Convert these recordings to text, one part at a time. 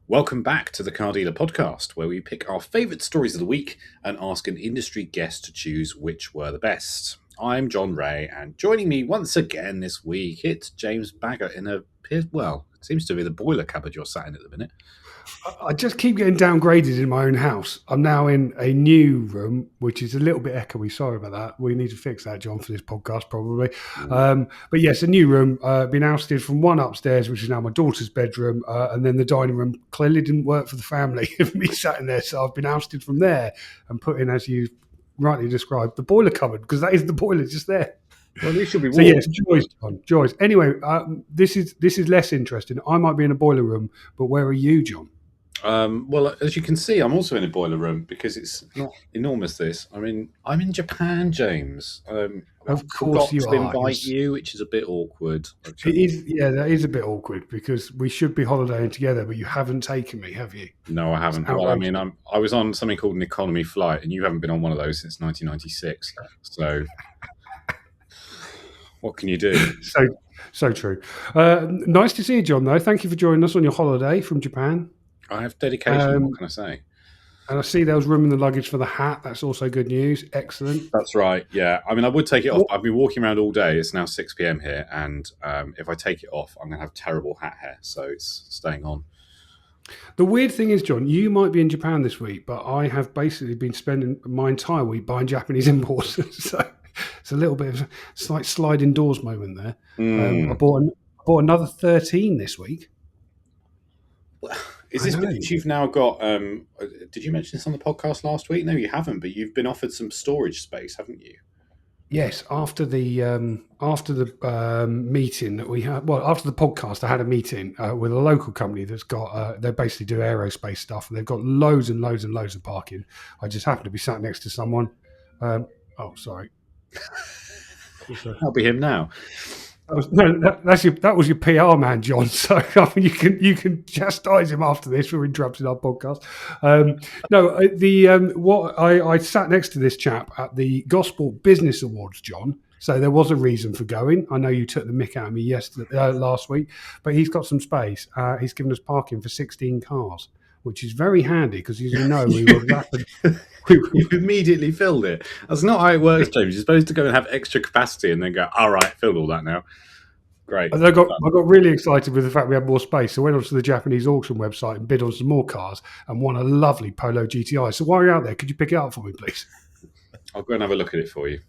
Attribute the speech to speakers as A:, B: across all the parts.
A: Welcome back to the Car Dealer Podcast, where we pick our favourite stories of the week and ask an industry guest to choose which were the best. I'm John Reay, and joining me once again this week, it's James Baggott in it seems to be the boiler cupboard you're sat in at the minute.
B: I just keep getting downgraded in my own house. I'm now in a new room, which is a little bit echoey. Sorry about that. We need to fix that, John, for this podcast, probably. But yes, a new room. Been ousted from one upstairs, which is now my daughter's bedroom, and then the dining room clearly didn't work for the family of me sat in there. So I've been ousted from there and put in, as you rightly described, the boiler cupboard, because that is the boiler just there.
A: Well, you should be warm.
B: So yes, joys, John. Joys. Anyway, this is less interesting. I might be in a boiler room, but where are you, John?
A: Well, as you can see, I'm also in a boiler room because it's not enormous. I'm in Japan, James.
B: Of course you
A: are. To invite you, which is a bit awkward.
B: It is, yeah, that is a bit awkward because we should be holidaying together, but you haven't taken me, have you?
A: No, I haven't. Well, I mean, I was on something called an economy flight, and you haven't been on one of those since 1996. So, what can you do?
B: So true. Nice to see you, John. Though, thank you for joining us on your holiday from Japan.
A: I have dedication. What can I say?
B: And I see there was room in the luggage for the hat. That's also good news. Excellent.
A: That's right. Yeah. I mean, I would take it off. I've been walking around all day. It's now 6 p.m. here. And if I take it off, I'm going to have terrible hat hair. So it's staying on.
B: The weird thing is, John, you might be in Japan this week, but I have basically been spending my entire week buying Japanese imports. So it's a little bit of a slight sliding doors moment there. I bought another 13 this week.
A: Is this because you've now got? Did you mention this on the podcast last week? No, you haven't. But you've been offered some storage space, haven't you?
B: Yes. After the meeting that we had, well, after the podcast, I had a meeting with a local company that's got. They basically do aerospace stuff, and they've got loads and loads and loads of parking. I just happened to be sat next to someone. Sorry.
A: That'll be him now.
B: That was your PR man, John. So I mean, you can chastise him after this for interrupting our podcast. I sat next to this chap at the Gospel Business Awards, John. So there was a reason for going. I know you took the mick out of me last week, but he's got some space. He's given us parking for 16 cars, which is very handy because, as you know, we were rapid.
A: You immediately filled it. That's not how it works, James. You're supposed to go and have extra capacity and then go, all right, filled all that now. Great.
B: And I got really excited with the fact we had more space. So I went onto the Japanese auction website and bid on some more cars and won a lovely Polo GTI. So while you're out there, could you pick it up for me, please?
A: I'll go and have a look at it for you.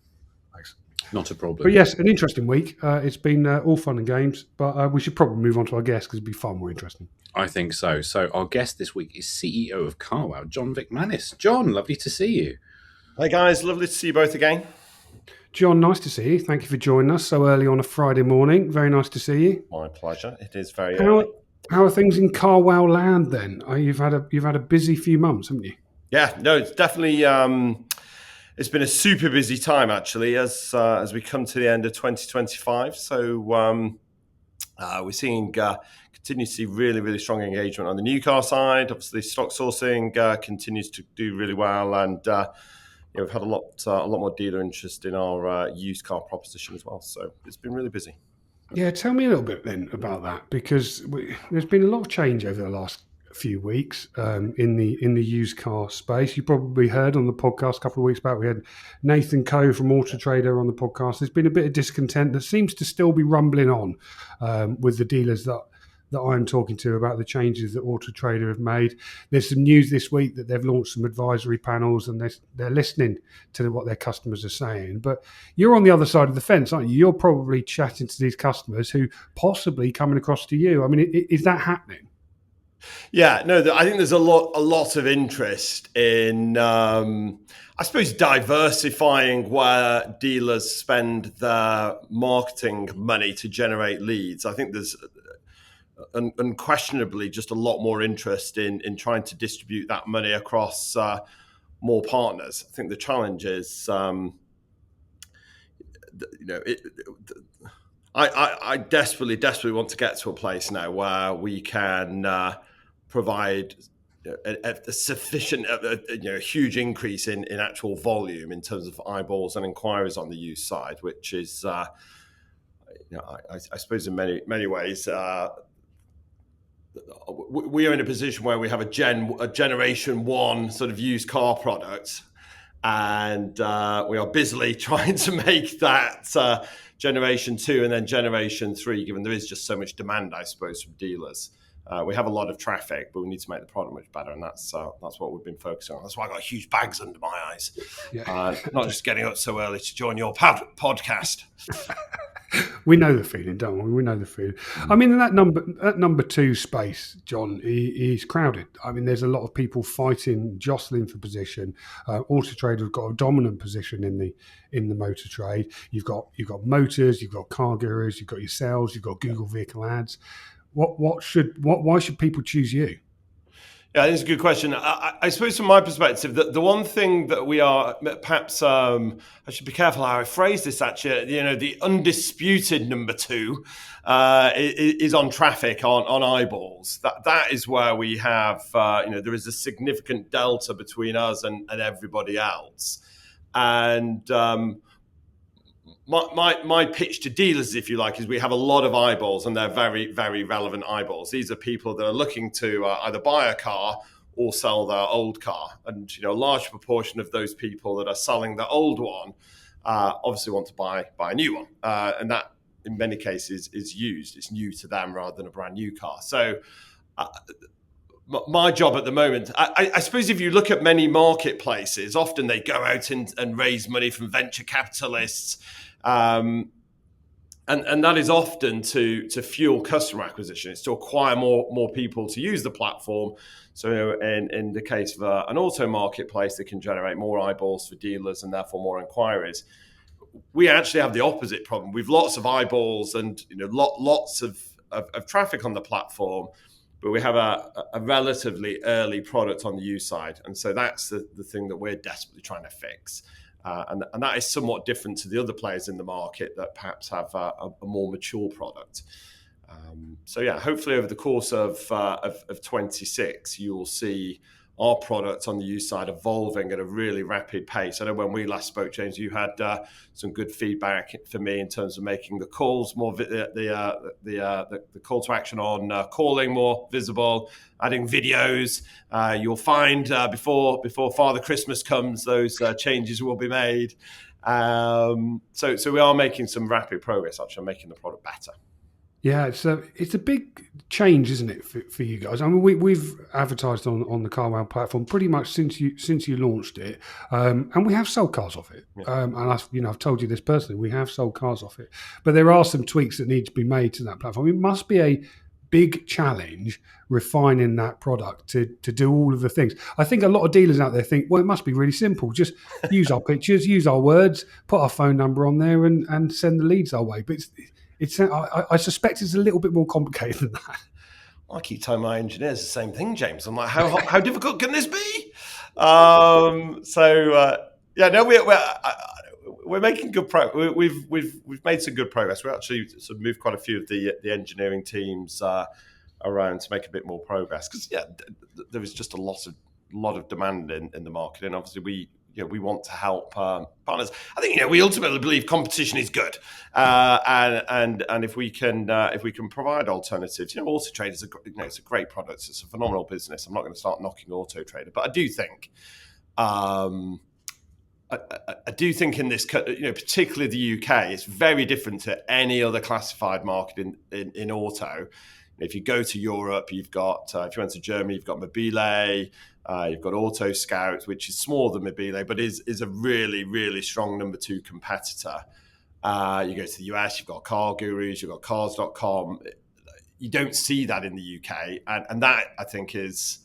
B: Thanks.
A: Not a problem.
B: But yes, an interesting week. It's been all fun and games, but we should probably move on to our guest because it'd be far more interesting.
A: I think so. So our guest this week is CEO of Carwow, John Veichmanis. John, lovely to see you.
C: Hi guys, lovely to see you both again.
B: John, nice to see you. Thank you for joining us so early on a Friday morning. Very nice to see you.
C: My pleasure. It is very early.
B: How are things in Carwow land then? You've had a busy few months, haven't you?
C: Yeah, no, it's definitely it's been a super busy time actually as we come to the end of 2025. So we're seeing continue to see really, really strong engagement on the new car side. Obviously, stock sourcing continues to do really well, and we've had a lot more dealer interest in our used car proposition as well. So it's been really busy.
B: Yeah, tell me a little bit then about that, because there's been a lot of change over the last few weeks in the used car space. You probably heard on the podcast a couple of weeks back, we had Nathan Coe from Auto Trader on the podcast. There's been a bit of discontent that seems to still be rumbling on with the dealers that I'm talking to about the changes that Auto Trader have made. There's some news this week that they've launched some advisory panels and they're listening to what their customers are saying. But you're on the other side of the fence, aren't you? You're probably chatting to these customers who possibly coming across to you. I mean, is that happening?
C: Yeah, no, I think there's a lot of interest in, I suppose, diversifying where dealers spend their marketing money to generate leads. I think there's unquestionably just a lot more interest in trying to distribute that money across more partners. I think the challenge is, I desperately want to get to a place now where we can provide a sufficient, huge increase in actual volume in terms of eyeballs and inquiries on the used side, which is, I suppose in many ways, we are in a position where we have a generation one sort of used car product, and we are busily trying to make that generation two and then generation three, given there is just so much demand, I suppose, from dealers. We have a lot of traffic, but we need to make the product much better, and that's what we've been focusing on. That's why I got huge bags under my eyes. Yeah. Not just getting up so early to join your podcast.
B: We know the feeling, don't we? We know the feeling. I mean, that number two space, John, is crowded. I mean, there's a lot of people fighting, jostling for position. Auto Trader have got a dominant position in the motor trade. You've got motors, you've got car gurus, you've got yourselves, you've got Google Vehicle Ads. Why should people choose you?
C: Yeah, that's a good question. I suppose from my perspective, the one thing that we are perhaps, I should be careful how I phrase this actually, the undisputed number two is on traffic, on eyeballs. That is where we have, there is a significant delta between us and everybody else. And my pitch to dealers, if you like, is we have a lot of eyeballs, and they're very, very relevant eyeballs. These are people that are looking to either buy a car or sell their old car. And, a large proportion of those people that are selling the old one obviously want to buy a new one. And that, in many cases, is used. It's new to them rather than a brand new car. So my job at the moment, I suppose if you look at many marketplaces, often they go out and raise money from venture capitalists. And that is often to fuel customer acquisition. It's to acquire more people to use the platform. So in the case of an auto marketplace, they can generate more eyeballs for dealers and therefore more inquiries. We actually have the opposite problem. We've lots of eyeballs and lots of traffic on the platform, but we have a relatively early product on the used side. And so that's the thing that we're desperately trying to fix. And that is somewhat different to the other players in the market that perhaps have a more mature product. So yeah, hopefully over the course of 26, you will see our product on the used side evolving at a really rapid pace. I know when we last spoke, James, you had some good feedback for me in terms of making the calls more, the call to action on calling more visible, adding videos. You'll find before Father Christmas comes, those changes will be made. So we are making some rapid progress, actually, making the product better.
B: Yeah, it's a big change, isn't it, for you guys? I mean, we've advertised on the Carwow platform pretty much since you launched it, and we have sold cars off it. Yeah. And I've told you this personally, we have sold cars off it, but there are some tweaks that need to be made to that platform. It must be a big challenge refining that product to do all of the things. I think a lot of dealers out there think, well, it must be really simple. Just use our pictures, use our words, put our phone number on there, and send the leads our way. But I suspect it's a little bit more complicated than that.
C: I keep telling my engineers the same thing, James. I'm like, how difficult can this be? We're making good progress. We've made some good progress. We actually sort of moved quite a few of the engineering teams around to make a bit more progress, because there is just a lot of demand in the market, and obviously we want to help partners. I think we ultimately believe competition is good, and if we can provide alternatives, Auto Trader is it's a great product. It's a phenomenal business. I'm not going to start knocking Auto Trader, but I do think in this, particularly the UK, it's very different to any other classified market in auto. If you go to Europe, you've got, if you went to Germany, you've got Mobile, you've got Auto Scout, which is smaller than Mobile, but is a really, really strong number two competitor. You go to the US, you've got Car Gurus, you've got Cars.com. You don't see that in the UK. And that, I think, is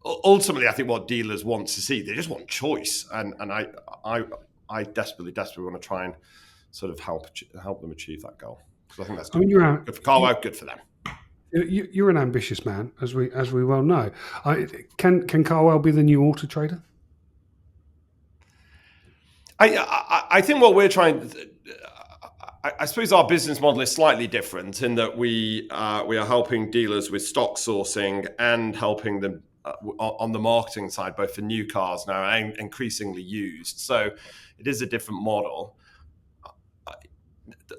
C: ultimately, I think, what dealers want to see. They just want choice. And I desperately want to try and sort of help them achieve that goal. Because I think that's good. Good for Carwow, good for them.
B: You're an ambitious man, as we well know. Can Carwow be the new Auto Trader?
C: I think what we're trying. I suppose our business model is slightly different in that we are helping dealers with stock sourcing and helping them on the marketing side, both for new cars now and increasingly used. So it is a different model.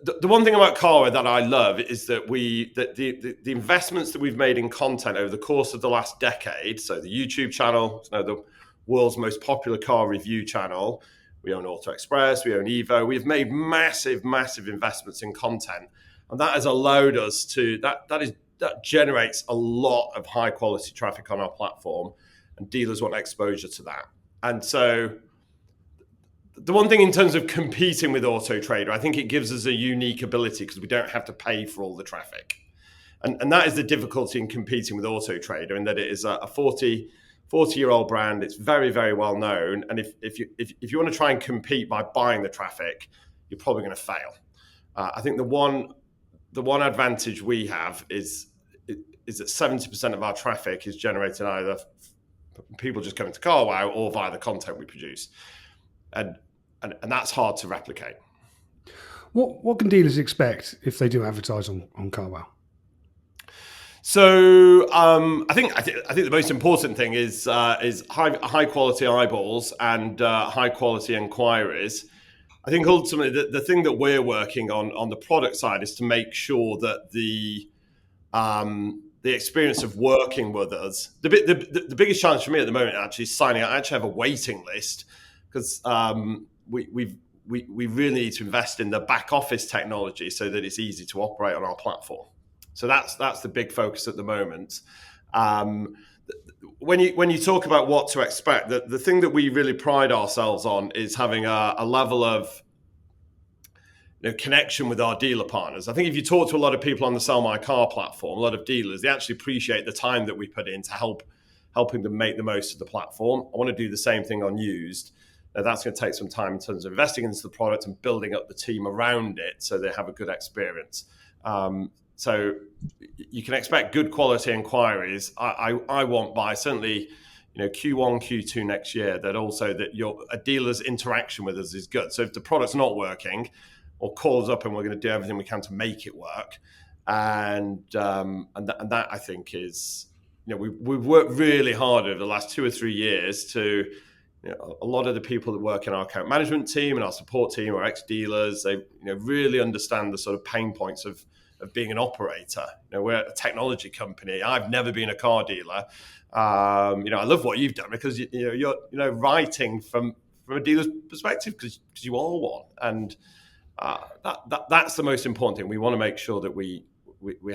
C: the one thing about Carwow that I love is that the investments that we've made in content over the course of the last decade. So the YouTube channel, the world's most popular car review channel. We own Auto Express, we own Evo. We've made massive investments in content, and that has allowed us to that generates a lot of high quality traffic on our platform, and dealers want exposure to that. And so the one thing in terms of competing with Auto Trader, I think it gives us a unique ability because we don't have to pay for all the traffic. And that is the difficulty in competing with Auto Trader, in that it is a 40-year-old brand. It's very, very well known. And if you want to try and compete by buying the traffic, you're probably going to fail. I think the one advantage we have is that 70% of our traffic is generated either people just coming to Carwow or via the content we produce. And that's hard to replicate.
B: What can dealers expect if they do advertise on Carwow?
C: So I think the most important thing is high quality eyeballs and high quality inquiries. I think ultimately the thing that we're working on the product side is to make sure that the experience of working with us. The biggest challenge for me at the moment actually is signing up. I actually have a waiting list because we really need to invest in the back office technology so that it's easy to operate on our platform. So that's the big focus at the moment. When you talk about what to expect, the thing that we really pride ourselves on is having a level of connection with our dealer partners. I think if you talk to a lot of people on the Sell My Car platform, a lot of dealers, they actually appreciate the time that we put in to helping them make the most of the platform. I want to do the same thing on used. Now, that's going to take some time in terms of investing into the product and building up the team around it so they have a good experience. So you can expect good quality inquiries. I want by certainly Q1, Q2 next year that a dealer's interaction with us is good. So if the product's not working, or calls up and we're going to do everything we can to make it work, and that I think is we've worked really hard over the last 2 or 3 years to. A lot of the people that work in our account management team and our support team are ex-dealers. They really understand the sort of pain points of being an operator. We're a technology company. I've never been a car dealer. I love what you've done because you're writing from a dealer's perspective because you are one, and that's the most important thing. We want to make sure that we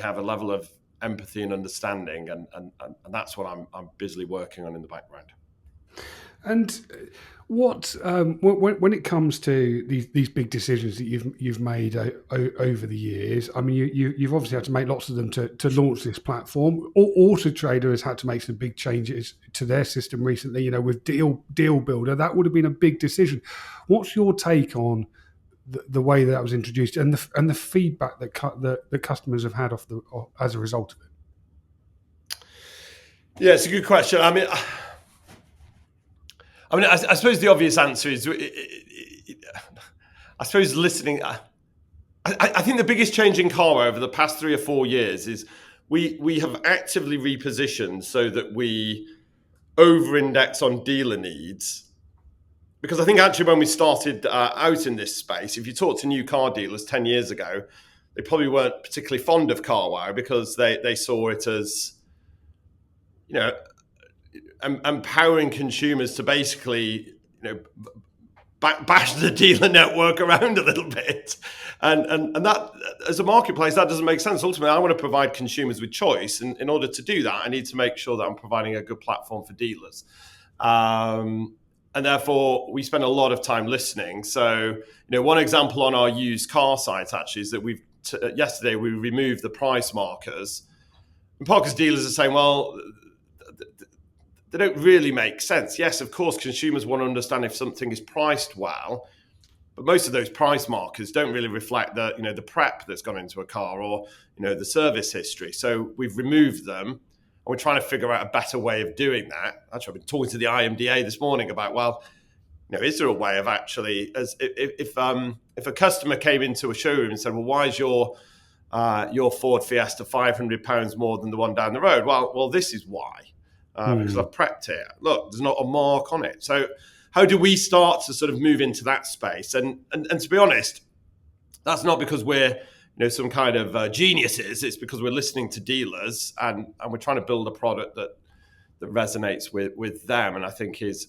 C: have a level of empathy and understanding, and that's what I'm busily working on in the background.
B: And what when it comes to these big decisions that you've made over the years, I mean, you've obviously had to make lots of them to launch this platform. Auto Trader has had to make some big changes to their system recently. With Deal Builder, that would have been a big decision. What's your take on the way that was introduced and the feedback that the customers have had as a result of it?
C: Yeah, it's a good question. I suppose the obvious answer is, listening. I think the biggest change in Carwow over the past 3 or 4 years is we have actively repositioned so that we over-index on dealer needs. Because I think actually when we started out in this space, if you talk to new car dealers 10 years ago, they probably weren't particularly fond of Carwow because they saw it as, empowering consumers to basically, bash the dealer network around a little bit, and that as a marketplace that doesn't make sense. Ultimately, I want to provide consumers with choice, and in order to do that, I need to make sure that I'm providing a good platform for dealers, and therefore we spend a lot of time listening. So, one example on our used car site actually is that yesterday we removed the price markers, in part because dealers are saying, well, they don't really make sense. Yes, of course, consumers want to understand if something is priced well, but most of those price markers don't really reflect the prep that's gone into a car or the service history. So we've removed them, and we're trying to figure out a better way of doing that. Actually, I've been talking to the IMDA this morning about, is there a way of actually, if a customer came into a showroom and said, well, why is your Ford Fiesta £500 more than the one down the road? Well, this is why. Because I've prepped it. Look, there's not a mark on it. So how do we start to sort of move into that space? And to be honest, That's not because we're some kind of geniuses. It's because we're listening to dealers and we're trying to build a product that resonates with them, and I think is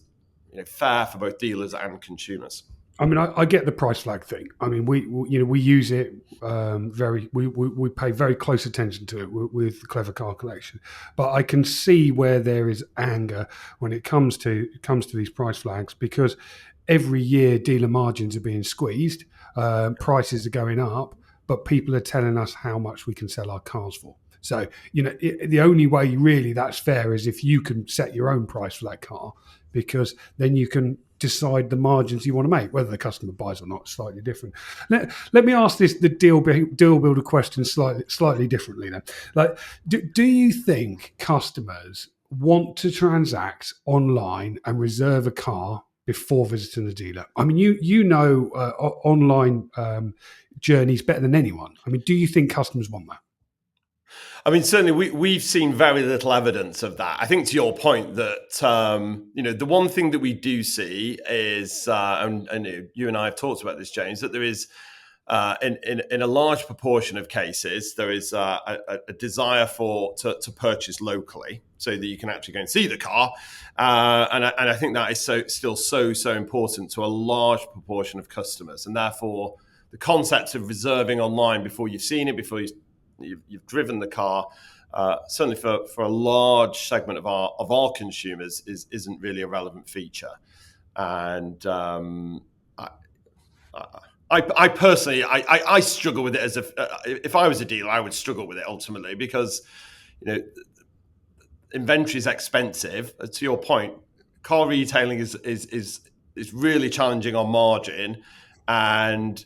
C: fair for both dealers and consumers.
B: I mean, I get the price flag thing. I mean, we use it we pay very close attention to it with the Clever Car Collection, but I can see where there is anger when it comes to these price flags, because every year dealer margins are being squeezed, prices are going up, but people are telling us how much we can sell our cars for. So, the only way really that's fair is if you can set your own price for that car, because then you can decide the margins you want to make. Whether the customer buys or not is slightly different. Let me ask the deal builder question slightly differently then. Like, do you think customers want to transact online and reserve a car before visiting the dealer? I mean, online journeys better than anyone. I mean, do you think customers want that?
C: I mean, certainly we've seen very little evidence of that. I think to your point that, the one thing that we do see is, and you and I have talked about this, James, that there is, in a large proportion of cases, there is a desire to purchase locally so that you can actually go and see the car. And I think that is still so important to a large proportion of customers. And therefore, the concept of reserving online before you've seen it, before you've driven the car, certainly for a large segment of our consumers isn't really a relevant feature. And I personally struggle with it if I was a dealer, I would struggle with it ultimately, because inventory is expensive. To your point, car retailing is really challenging on margin, and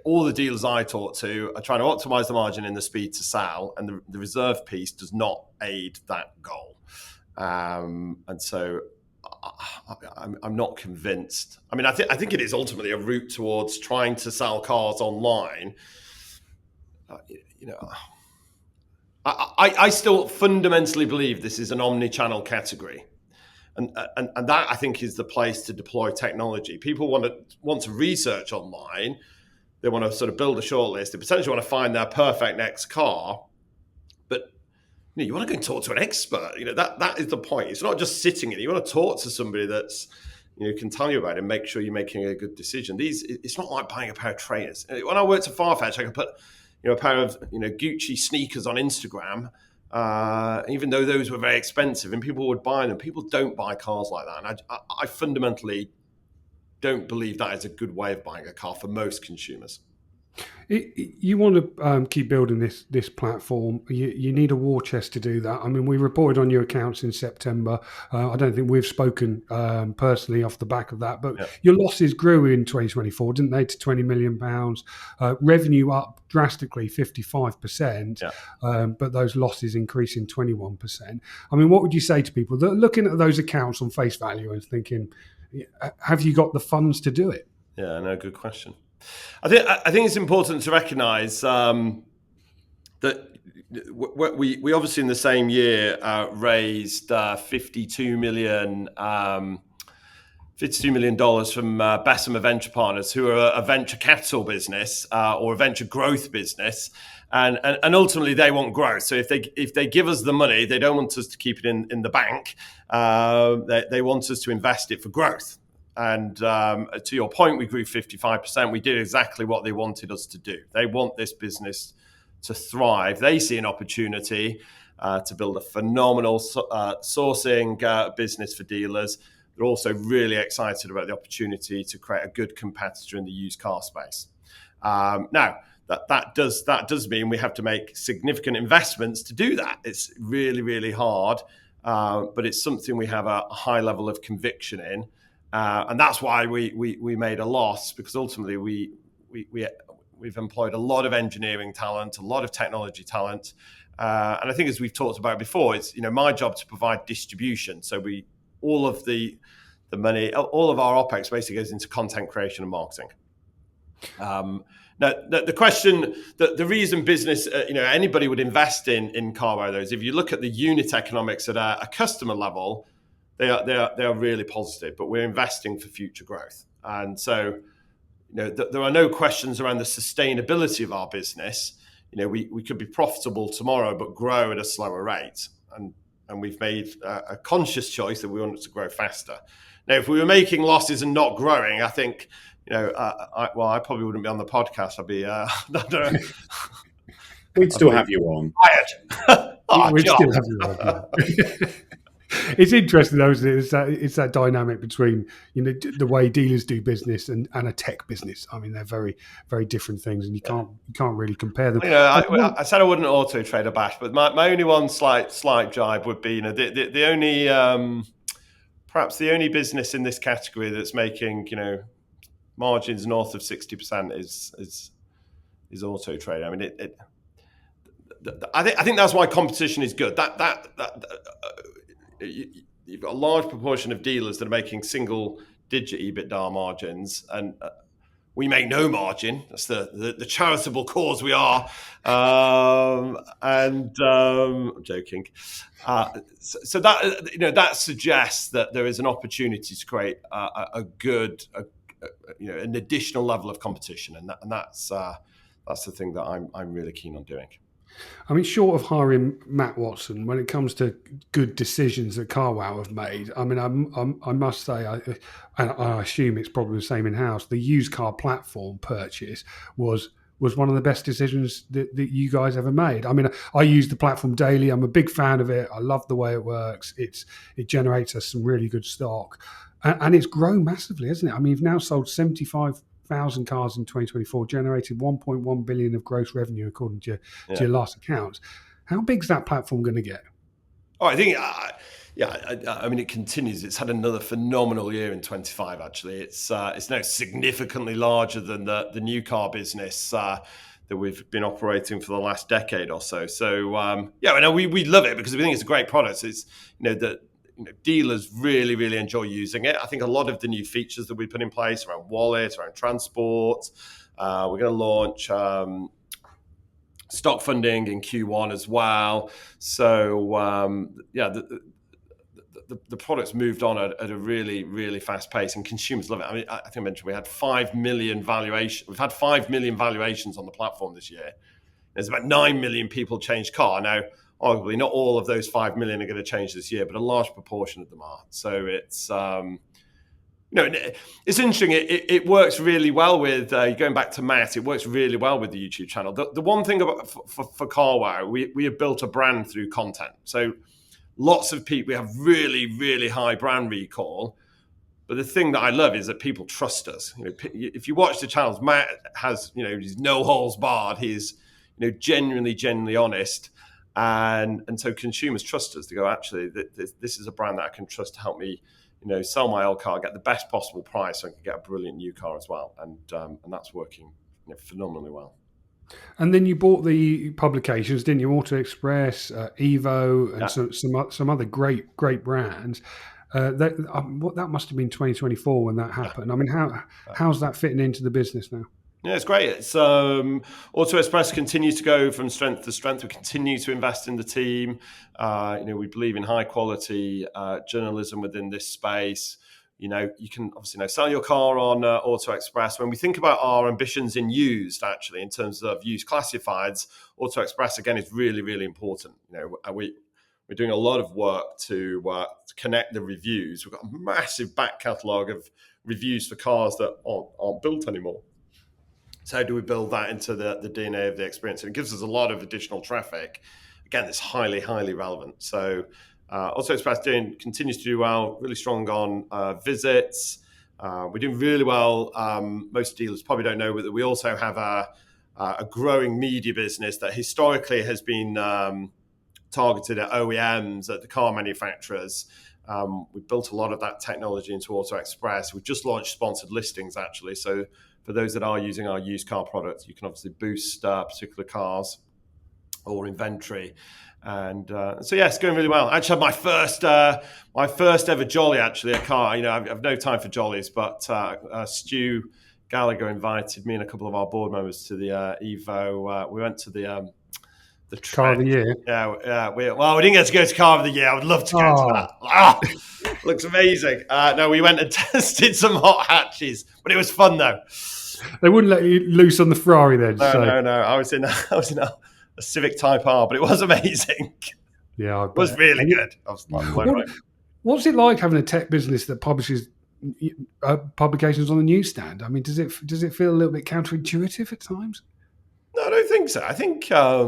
C: all the dealers I talk to are trying to optimize the margin in the speed to sell, and the reserve piece does not aid that goal. And so I'm not convinced. I mean, I think it is ultimately a route towards trying to sell cars online. I still fundamentally believe this is an omni-channel category. And that, I think, is the place to deploy technology. People want to research online. They want to sort of build a shortlist. They potentially want to find their perfect next car. But you want to go and talk to an expert. That is the point. It's not just sitting in it. You want to talk to somebody that's can tell you about it and make sure you're making a good decision. It's not like buying a pair of trainers. When I worked at Farfetch, I could put a pair of Gucci sneakers on Instagram, even though those were very expensive, and people would buy them. People don't buy cars like that, and I fundamentally don't believe that is a good way of buying a car for most consumers.
B: You want to keep building this platform. You need a war chest to do that. I mean, we reported on your accounts in September. I don't think we've spoken personally off the back of that, but your losses grew in 2024, didn't they, to £20 million? Revenue up drastically, 55%, but those losses increasing 21%. I mean, what would you say to people that are looking at those accounts on face value and thinking, have you got the funds to do it?
C: Yeah, no, good question. I think it's important to recognise that we obviously in the same year raised $52 million from Bessemer Venture Partners, who are a venture capital business or a venture growth business, and ultimately they want growth. So if they give us the money, they don't want us to keep it in the bank. They want us to invest it for growth. And to your point, we grew 55%. We did exactly what they wanted us to do. They want this business to thrive. They see an opportunity to build a phenomenal sourcing business for dealers. They're also really excited about the opportunity to create a good competitor in the used car space. Now, that does mean we have to make significant investments to do that. It's really, really hard, but it's something we have a high level of conviction in. And that's why we made a loss, because ultimately we've employed a lot of engineering talent, a lot of technology talent, and I think, as we've talked about before, it's my job to provide distribution. So all of the money, all of our OPEX basically goes into content creation and marketing. Now, the question, the reason business, anybody would invest in Carwow, though, is if you look at the unit economics at a customer level, they are really positive, but we're investing for future growth. And so, there are no questions around the sustainability of our business. We could be profitable tomorrow, but grow at a slower rate. And we've made a conscious choice that we wanted to grow faster. Now, if we were making losses and not growing, I think, I probably wouldn't be on the podcast. I'd be, I don't know.
A: We'd still have you on.
C: Fired.
B: We'd still have you on. It's interesting though, isn't it? It's that dynamic between the way dealers do business and a tech business. I mean, they're very, very different things, and you can't really compare them.
C: I said I wouldn't auto trade a bash, but my only one slight jibe would be the only perhaps the only business in this category that's making margins north of 60% is auto trade. I mean, I think that's why competition is good. You've got a large proportion of dealers that are making single-digit EBITDA margins, and we make no margin. That's the charitable cause we are. I'm joking. So that suggests that there is an opportunity to create an additional level of competition, and that's the thing that I'm really keen on doing.
B: I mean, short of hiring Matt Watson, when it comes to good decisions that Carwow have made, I mean, I must say, I assume it's probably the same in-house, the used car platform purchase was one of the best decisions that you guys ever made. I mean, I use the platform daily. I'm a big fan of it. I love the way it works. It generates us some really good stock. And it's grown massively, hasn't it? I mean, you've now sold 75,000 cars in 2024, generated 1.1 billion of gross revenue according to your last accounts. How big's that platform going to get?
C: Oh, I think, I mean, it continues. It's had another phenomenal year in 25. Actually, it's now significantly larger than the new car business that we've been operating for the last decade or so. So we love it because we think it's a great product. It's that. Dealers really, really enjoy using it. I think a lot of the new features that we put in place around wallet, around transport, we're going to launch stock funding in Q1 as well. So the product's moved on at a really, really fast pace, and consumers love it. I mean, I think I mentioned we had 5 million valuations. We've had 5 million valuations on the platform this year. There's about 9 million people change car now. Arguably, not all of those 5 million are going to change this year, but a large proportion of them are. So it's, it's interesting. It works really well with, going back to Matt, it works really well with the YouTube channel. The one thing about for Carwow, we have built a brand through content. So lots of people, we have really, really high brand recall. But the thing that I love is that people trust us. If you watch the channels, Matt has, he's no holes barred. He's, genuinely honest. And so consumers trust us to go, actually, this is a brand that I can trust to help me, sell my old car, get the best possible price, so I can get a brilliant new car as well. And that's working phenomenally well.
B: And then you bought the publications, didn't you? Auto Express, Evo, and some other great brands. That must have been 2024 when that happened. Yeah. I mean, how's that fitting into the business now?
C: Yeah, it's great. It's Auto Express continues to go from strength to strength. We continue to invest in the team. We believe in high quality journalism within this space. You can obviously sell your car on Auto Express. When we think about our ambitions in used, actually, in terms of used classifieds, Auto Express again is really, really important. We're doing a lot of work to connect the reviews. We've got a massive back catalogue of reviews for cars that aren't built anymore. So how do we build that into the DNA of the experience? And it gives us a lot of additional traffic. Again, it's highly, highly relevant. So Auto Express continues to do well, really strong on visits. We're doing really well. Most dealers probably don't know that we also have a growing media business that historically has been targeted at OEMs, at the car manufacturers. We've built a lot of that technology into Auto Express. We've just launched sponsored listings, actually. So for those that are using our used car products, you can obviously boost particular cars or inventory. And so, it's going really well. I actually had my first ever jolly, actually, a car. I have no time for jollies, but Stu Gallagher invited me and a couple of our board members to the Evo. We went to the
B: Car of the Year.
C: Yeah. We didn't get to go to Car of the Year. I would love to go to that. Looks amazing. No, we went and tested some hot hatches, but it was fun though.
B: They wouldn't let you loose on the Ferrari then.
C: No. I was in a Civic Type R, but it was amazing.
B: Yeah,
C: it was really good. I was like,
B: what's it like having a tech business that publishes publications on the newsstand? I mean, does it feel a little bit counterintuitive at times?
C: No, I don't think so. I think I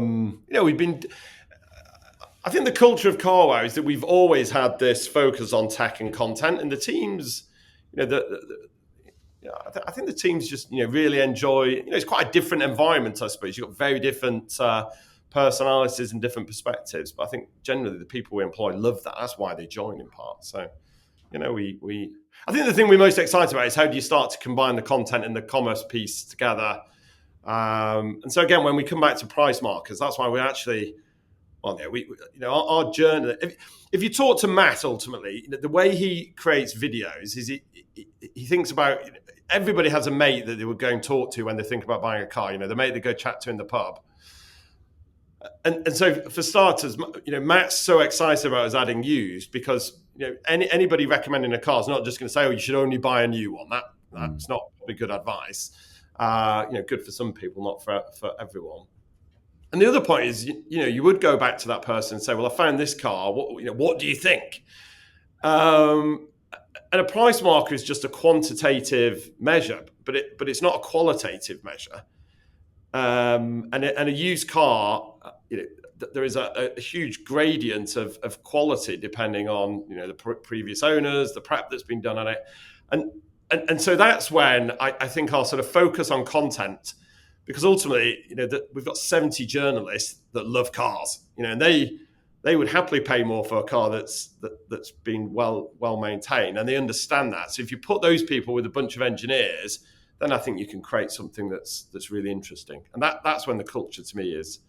C: think the culture of Carwow is that we've always had this focus on tech and content, and the teams, I think the teams just really enjoy. It's quite a different environment, I suppose. You've got very different personalities and different perspectives, but I think generally the people we employ love that. That's why they join in part. So, I think the thing we're most excited about is how do you start to combine the content and the commerce piece together. And so again, when we come back to price markers, that's why we actually, our journey. If you talk to Matt, ultimately, the way he creates videos is he thinks about. Everybody has a mate that they would go and talk to when they think about buying a car. The mate they go chat to in the pub. And so for starters, Matt's so excited about us adding used because anybody recommending a car is not just going to say, oh, you should only buy a new one. That's not probably good advice. Good for some people, not for everyone. And the other point is, you would go back to that person and say, well, I found this car. What do you think? And a price marker is just a quantitative measure, but it's not a qualitative measure. And a used car, there is a huge gradient of quality depending on the previous owners, the prep that's been done on it, and so that's when I think I'll sort of focus on content, because ultimately we've got 70 journalists that love cars, and they would happily pay more for a car that's been well maintained, and they understand that. So if you put those people with a bunch of engineers, then I think you can create something that's really interesting, and that's when the culture to me is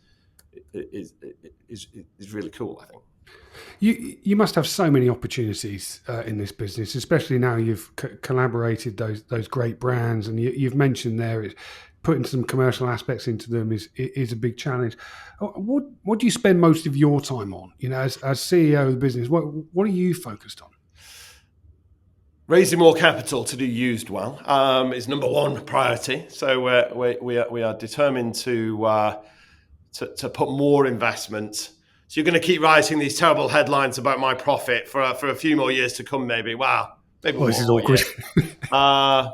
C: really cool, I think.
B: You must have so many opportunities in this business, especially now you've collaborated those great brands, and you've mentioned there putting some commercial aspects into them is a big challenge. What do you spend most of your time on? As CEO of the business, what are you focused on?
C: Raising more capital to do used well is number one priority. So we are determined to put more investment. So you're going to keep writing these terrible headlines about my profit for a few more years to come, maybe. Wow, maybe
B: this is awkward.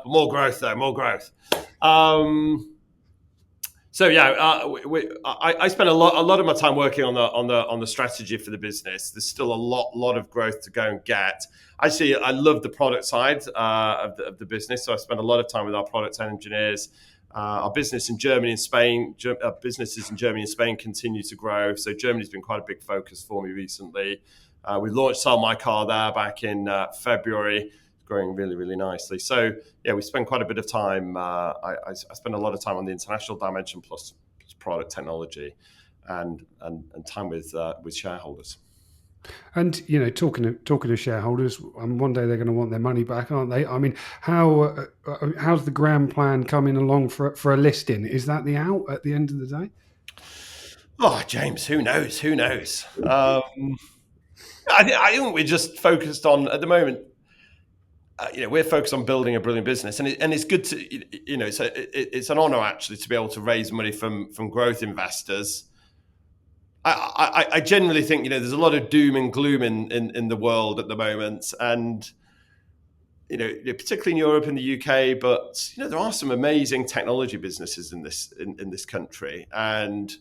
C: More growth, though. More growth. I spend a lot of my time working on the strategy for the business. There's still a lot of growth to go and get. I love the product side of the business, so I spend a lot of time with our product engineers. Our business in Germany and Spain, businesses in Germany and Spain continue to grow. So Germany's been quite a big focus for me recently. We launched Sell My Car there back in February. Growing really, really nicely. So yeah, we spend quite a bit of time. I spend a lot of time on the international dimension, plus product technology, and time with shareholders.
B: And talking to shareholders, one day they're going to want their money back, aren't they? I mean, how's the grand plan coming along for a listing? Is that the out at the end of the day?
C: Oh, James, who knows? I think we're just focused on at the moment. We're focused on building a brilliant business, and it's good to it's an honor actually to be able to raise money from growth investors. I generally think there's a lot of doom and gloom in the world at the moment, and particularly in Europe and the UK. But there are some amazing technology businesses in this country, and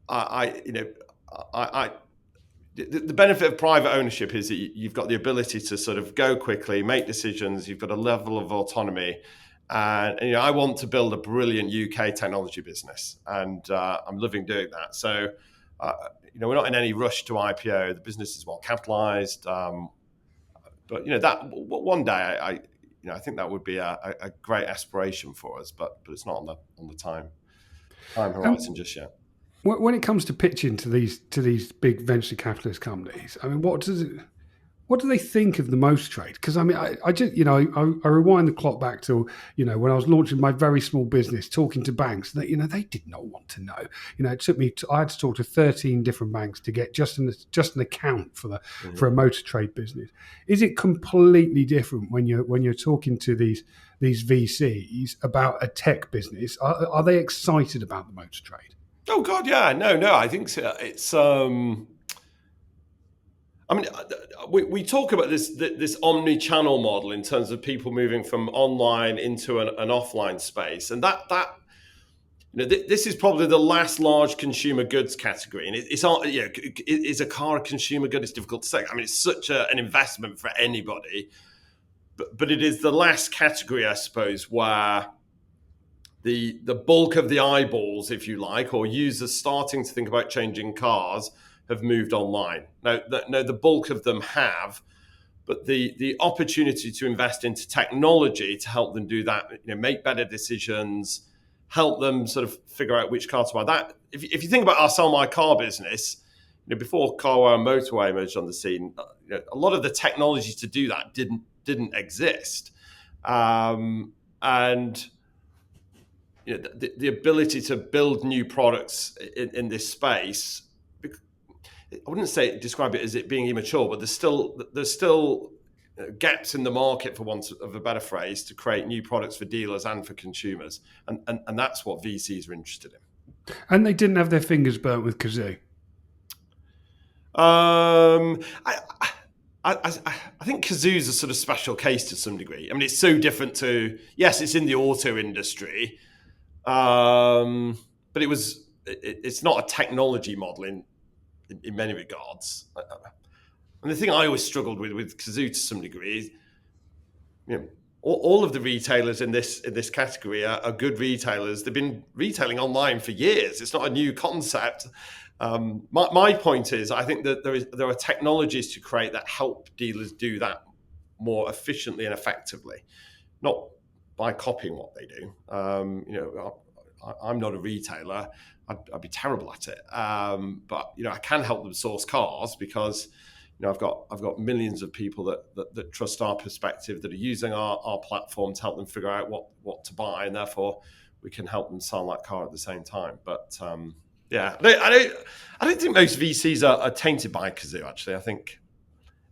C: the benefit of private ownership is that you've got the ability to sort of go quickly, make decisions. You've got a level of autonomy. And I want to build a brilliant UK technology business, and I'm loving doing that. So, we're not in any rush to IPO. The business is well capitalized, but that one day, I think that would be a great aspiration for us. But it's not on the time horizon just yet. When
B: it comes to pitching to these big venture capitalist companies, I mean, what What do they think of the motor trade? Because I mean, I just, I rewind the clock back to, when I was launching my very small business, talking to banks that, they did not want to know. It took me, I had to talk to 13 different banks to get just an account for for a motor trade business. Is it completely different when you're talking to these VCs about a tech business? Are they excited about the motor trade?
C: Oh God, yeah, no, I think so. It's I mean, we talk about this omni-channel model in terms of people moving from online into an offline space, and that this is probably the last large consumer goods category, and is a car a consumer good? It's difficult to say. I mean, it's such an investment for anybody, but it is the last category, I suppose, where the bulk of the eyeballs, if you like, or users starting to think about changing cars, have moved online. Now, the bulk of them have, but the opportunity to invest into technology to help them do that, make better decisions, help them sort of figure out which car to buy. That if you think about our Sell My Car business, before Carwow and Motorway emerged on the scene, a lot of the technology to do that didn't exist, and the ability to build new products in this space. I wouldn't describe it as it being immature, but there's still gaps in the market, for want of a better phrase, to create new products for dealers and for consumers, and that's what VCs are interested in.
B: And they didn't have their fingers burnt with Kazoo.
C: I think Kazoo's a sort of special case to some degree. I mean, it's so different to, yes, it's in the auto industry, but it's not a technology model in many regards. And the thing I always struggled with Kazoo to some degree is, all of the retailers in this category are good retailers. They've been retailing online for years. It's not a new concept. My point is, I think that there are technologies to create that help dealers do that more efficiently and effectively, not by copying what they do. I'm not a retailer. I'd be terrible at it. But I can help them source cars because I've got millions of people that trust our perspective, that are using our platform to help them figure out what to buy, and therefore we can help them sell that car at the same time. But I don't think most VCs are tainted by Kazoo. Actually, I think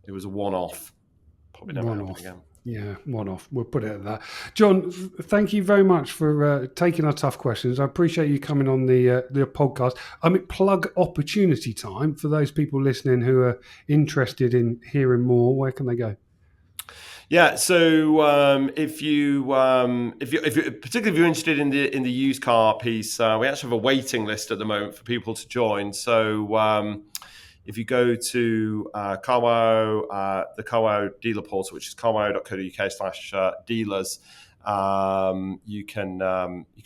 C: it was a one-off. Probably never happen again.
B: Yeah, one-off. We'll put it at that. John, thank you very much for taking our tough questions. I appreciate you coming on the podcast. Plug opportunity time for those people listening who are interested in hearing more. Where can they go?
C: Yeah, so if you particularly if you're interested in the used car piece, we actually have a waiting list at the moment for people to join. So if you go to Carwow, the Carwow dealer portal, which is carwow.co.uk/dealers, you can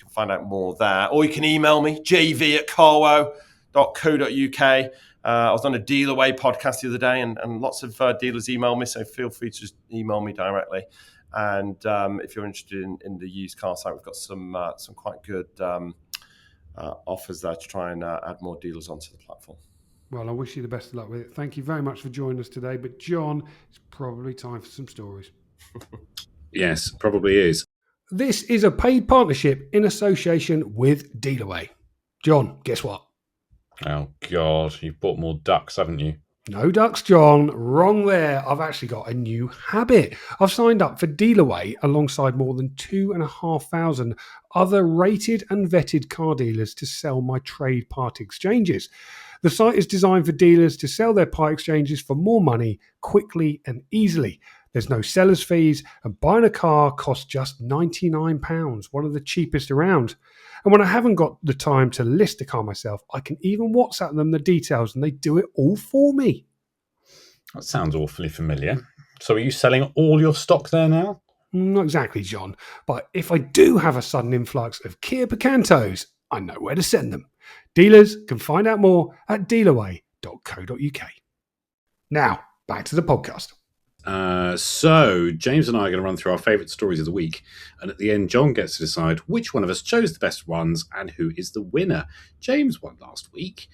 C: find out more there, or you can email me, jv@carwow.co.uk. I was on a Dealerway podcast the other day, and lots of dealers email me, so feel free to just email me directly. And if you're interested in the used car site, we've got some quite good offers there to try and add more dealers onto the platform.
B: Well, I wish you the best of luck with it. Thank you very much for joining us today. But John, it's probably time for some stories.
A: Yes, probably is.
B: This is a paid partnership in association with Dealerway. John, guess what?
A: Oh, God, you've bought more ducks, haven't you?
B: No ducks, John. Wrong there. I've actually got a new habit. I've signed up for Dealerway alongside more than 2,500 other rated and vetted car dealers to sell my trade part exchanges. The site is designed for dealers to sell their part exchanges for more money, quickly and easily. There's no seller's fees, and buying a car costs just £99, one of the cheapest around. And when I haven't got the time to list a car myself, I can even WhatsApp them the details and they do it all for me.
A: That sounds awfully familiar. So are you selling all your stock there now?
B: Not exactly, John. But if I do have a sudden influx of Kia Picantos, I know where to send them. Dealers can find out more at dealerway.co.uk. Now, back to the podcast.
A: So James and I are going to run through our favourite stories of the week, and at the end John gets to decide which one of us chose the best ones and who is the winner. James won last week,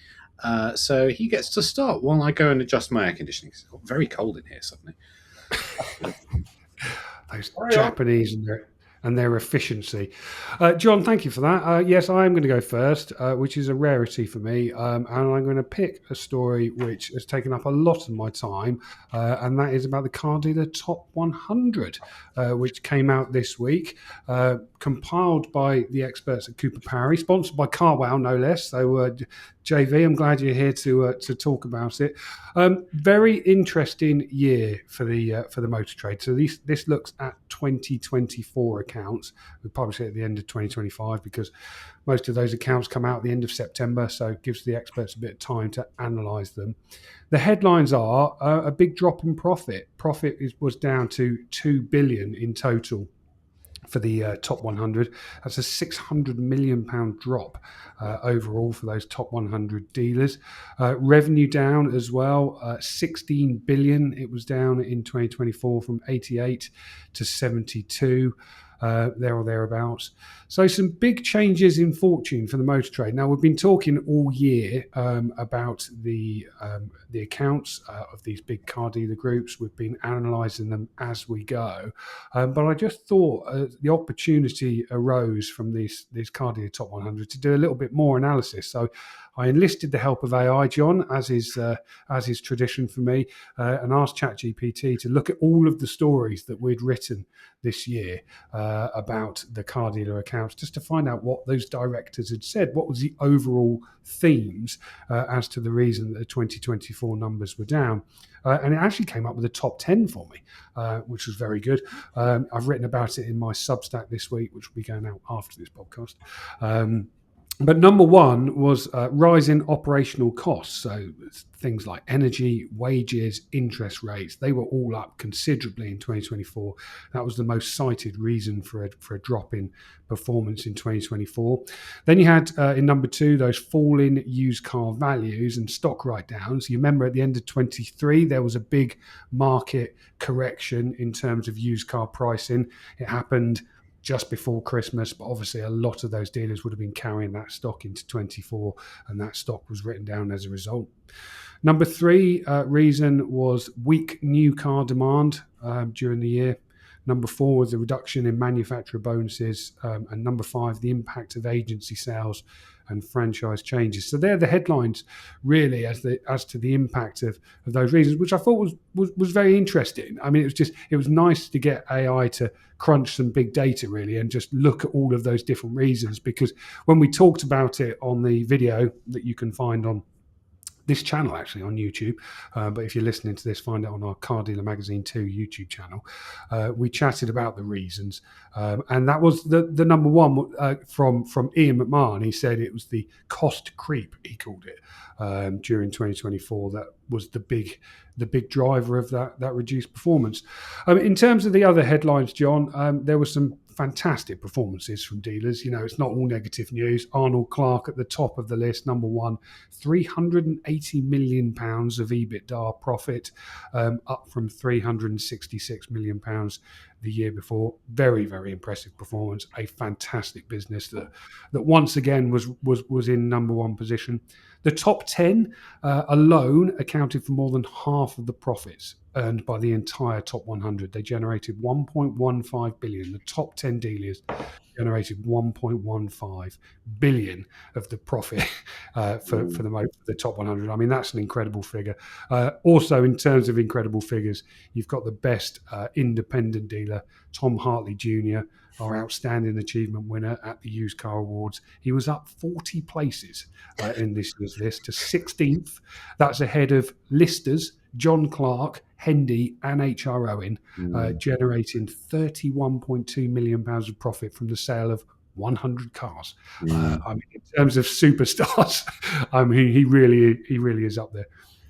A: So he gets to start while I go and adjust my air conditioning. It's got very cold in here suddenly.
B: Those Japanese and their efficiency. John, thank you for that. Yes, I am going to go first, which is a rarity for me. And I'm going to pick a story which has taken up a lot of my time, and that is about the car dealer top 100, which came out this week, compiled by the experts at Cooper Parry, sponsored by Carwow, no less. So, JV, I'm glad you're here to talk about it. Very interesting year for the motor trade. So this looks at 2024 accounts. We publish it at the end of 2025 because most of those accounts come out at the end of September, so it gives the experts a bit of time to analyse them. The headlines are a big drop in profit. Profit was down to 2 billion in total for the top 100. That's a £600 million drop overall for those top 100 dealers. Revenue down as well, 16 billion. It was down in 2024 from 88 to 72. There or thereabouts. So some big changes in fortune for the motor trade. Now, we've been talking all year about the accounts of these big car dealer groups. We've been analysing them as we go. But I just thought the opportunity arose from these car dealer top 100 to do a little bit more analysis. So I enlisted the help of AI, John, as is tradition for me, and asked ChatGPT to look at all of the stories that we'd written this year about the car dealer accounts, just to find out what those directors had said. What was the overall themes as to the reason that the 2024 numbers were down? And it actually came up with a top 10 for me, which was very good. I've written about it in my Substack this week, which will be going out after this podcast. But number one was rising operational costs. So things like energy, wages, interest rates, they were all up considerably in 2024. That was the most cited reason for a drop in performance in 2024. Then you had in number two, those falling used car values and stock write-downs. You remember at the end of 23, there was a big market correction in terms of used car pricing. It happened just before Christmas, but obviously a lot of those dealers would have been carrying that stock into 24, and that stock was written down as a result. Number three reason was weak new car demand during the year. Number four was the reduction in manufacturer bonuses, and number five, the impact of agency sales and franchise changes. So they're the headlines, really, as to the impact of those reasons, which I thought was very interesting. I mean, it was nice to get AI to crunch some big data, really, and just look at all of those different reasons. Because when we talked about it on the video that you can find on this channel, actually on YouTube, but if you're listening to this, find it on our Car Dealer Magazine 2 YouTube channel. We chatted about the reasons, and that was the number one from Ian McMahon. He said it was the cost creep, he called it, during 2024. That was the big driver of that reduced performance. In terms of the other headlines, John, there were some fantastic performances from dealers. You know, it's not all negative news. Arnold Clark at the top of the list, number one, £380 million of EBITDA profit, up from £366 million the year before. Very, very impressive performance. A fantastic business that once again was in number one position. The top 10 alone accounted for more than half of the profits earned by the entire top 100. They generated 1.15 billion. The top 10 dealers generated 1.15 billion of the profit for the top 100. I mean, that's an incredible figure. Also, in terms of incredible figures, you've got the best independent dealer, Tom Hartley Jr., our outstanding achievement winner at the Used Car Awards. He was up 40 places in this year's list to 16th. That's ahead of listers John Clark, Hendy and HR Owen, generating £31.2 million of profit from the sale of 100 cars. I mean, in terms of superstars, I mean, he really is up there.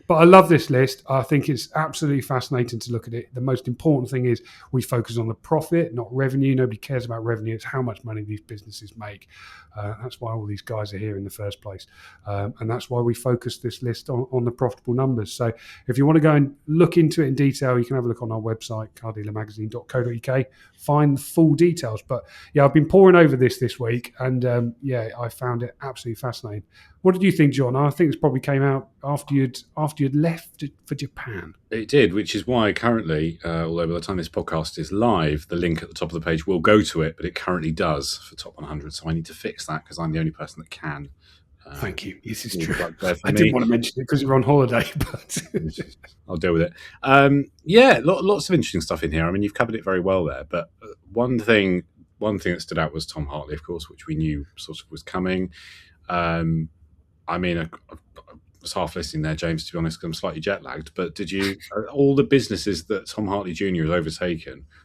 B: But I love this list. I think it's absolutely fascinating to look at it. The most important thing is we focus on the profit, not revenue. Nobody cares about revenue. It's how much money these businesses make. That's why all these guys are here in the first place. And that's why we focus this list on the profitable numbers. So if you want to go and look into it in detail, you can have a look on our website, cardealermagazine.co.uk, find the full details. But yeah, I've been poring over this week, and I found it absolutely fascinating. What did you think, John? I think this probably came out after you'd left for Japan.
A: It did, which is why currently, although by the time this podcast is live, the link at the top of the page will go to it, but it currently does for Top 100. So I need to fix that because I'm the only person that can.
B: Thank you. This is true.
A: I
B: didn't want to mention it because you're on holiday, but
A: I'll deal with it. Yeah, lots of interesting stuff in here. I mean, you've covered it very well there, but one thing that stood out was Tom Hartley, of course, which we knew sort of was coming. I mean, I was half listening there, James, to be honest, because I'm slightly jet lagged. But did you all the businesses that Tom Hartley Jr. has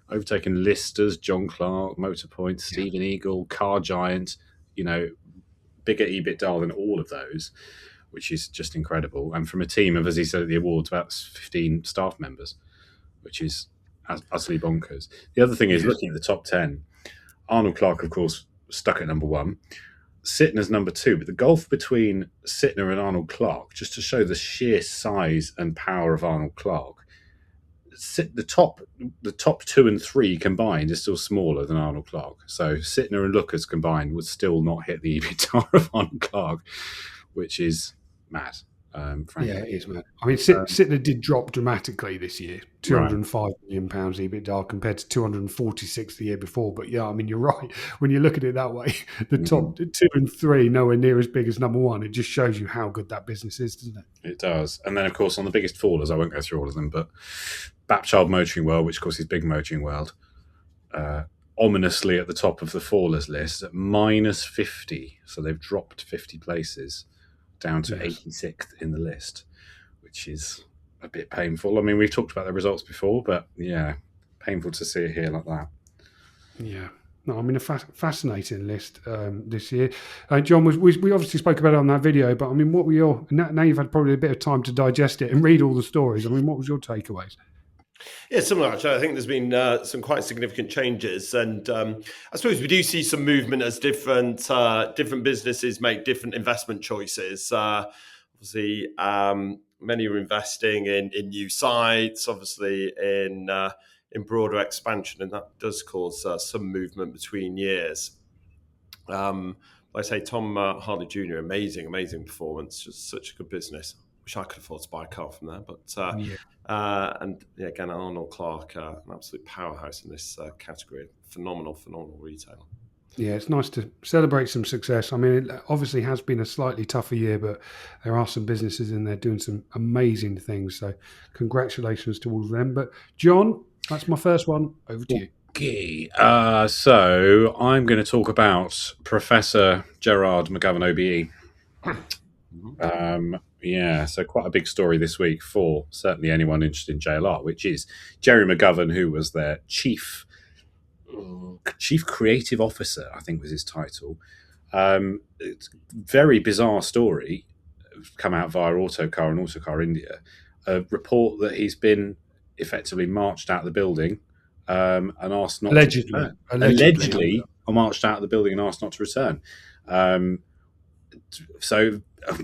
A: overtaken Listers, John Clark, Motorpoint, Stephen Eagle, Car Giant, bigger EBITDA than all of those, which is just incredible. And from a team of, as he said at the awards, about 15 staff members, which is utterly bonkers. The other thing is, looking at the top 10, Arnold Clark, of course, stuck at number 1. Sittner's number 2, but the gulf between Sittner and Arnold Clark, just to show the sheer size and power of Arnold Clark, the top 2 and 3 combined is still smaller than Arnold Clark. So Sittner and Lookers combined would still not hit the EBITDA of Arnold Clark, which is mad. Frankly.
B: Yeah, it is, man. I mean, Sittner did drop dramatically this year, £205 million EBITDA compared to 246 the year before. But yeah, I mean, you're right. When you look at it that way, the top 2 and 3 nowhere near as big as number 1. It just shows you how good that business is, doesn't it?
A: It does. And then, of course, on the biggest fallers, I won't go through all of them, but Bapchild Motoring World, which of course is Big Motoring World, ominously at the top of the fallers list at minus 50. So they've dropped 50 places down to 86th in the list, which is a bit painful. I mean, we've talked about the results before, but yeah, painful to see it here like that.
B: Yeah. No, I mean, a fascinating list this year. John, we obviously spoke about it on that video, but I mean, what were now you've had probably a bit of time to digest it and read all the stories. I mean, what was your takeaways?
C: Yeah, similar. Actually, I think there's been some quite significant changes, and I suppose we do see some movement as different businesses make different investment choices. Obviously, many are investing in new sites, obviously in broader expansion, and that does cause some movement between years. Like I say, Tom Hartley Jr., amazing performance, just such a good business. Wish I could afford to buy a car from there, but and again, Arnold Clark, an absolute powerhouse in this category. Phenomenal retailer.
B: Yeah, it's nice to celebrate some success. I mean, it obviously has been a slightly tougher year, but there are some businesses in there doing some amazing things. So congratulations to all of them. But John, that's my first one. Over to you.
A: Okay, so I'm going to talk about Professor Gerard McGovern OBE. So quite a big story this week for certainly anyone interested in JLR, which is Jerry McGovern, who was their chief creative officer, I think was his title. It's a very bizarre story, come out via Autocar and Autocar India, a report that he's been effectively marched out of the building and asked not to return. Allegedly marched out of the building and asked not to return.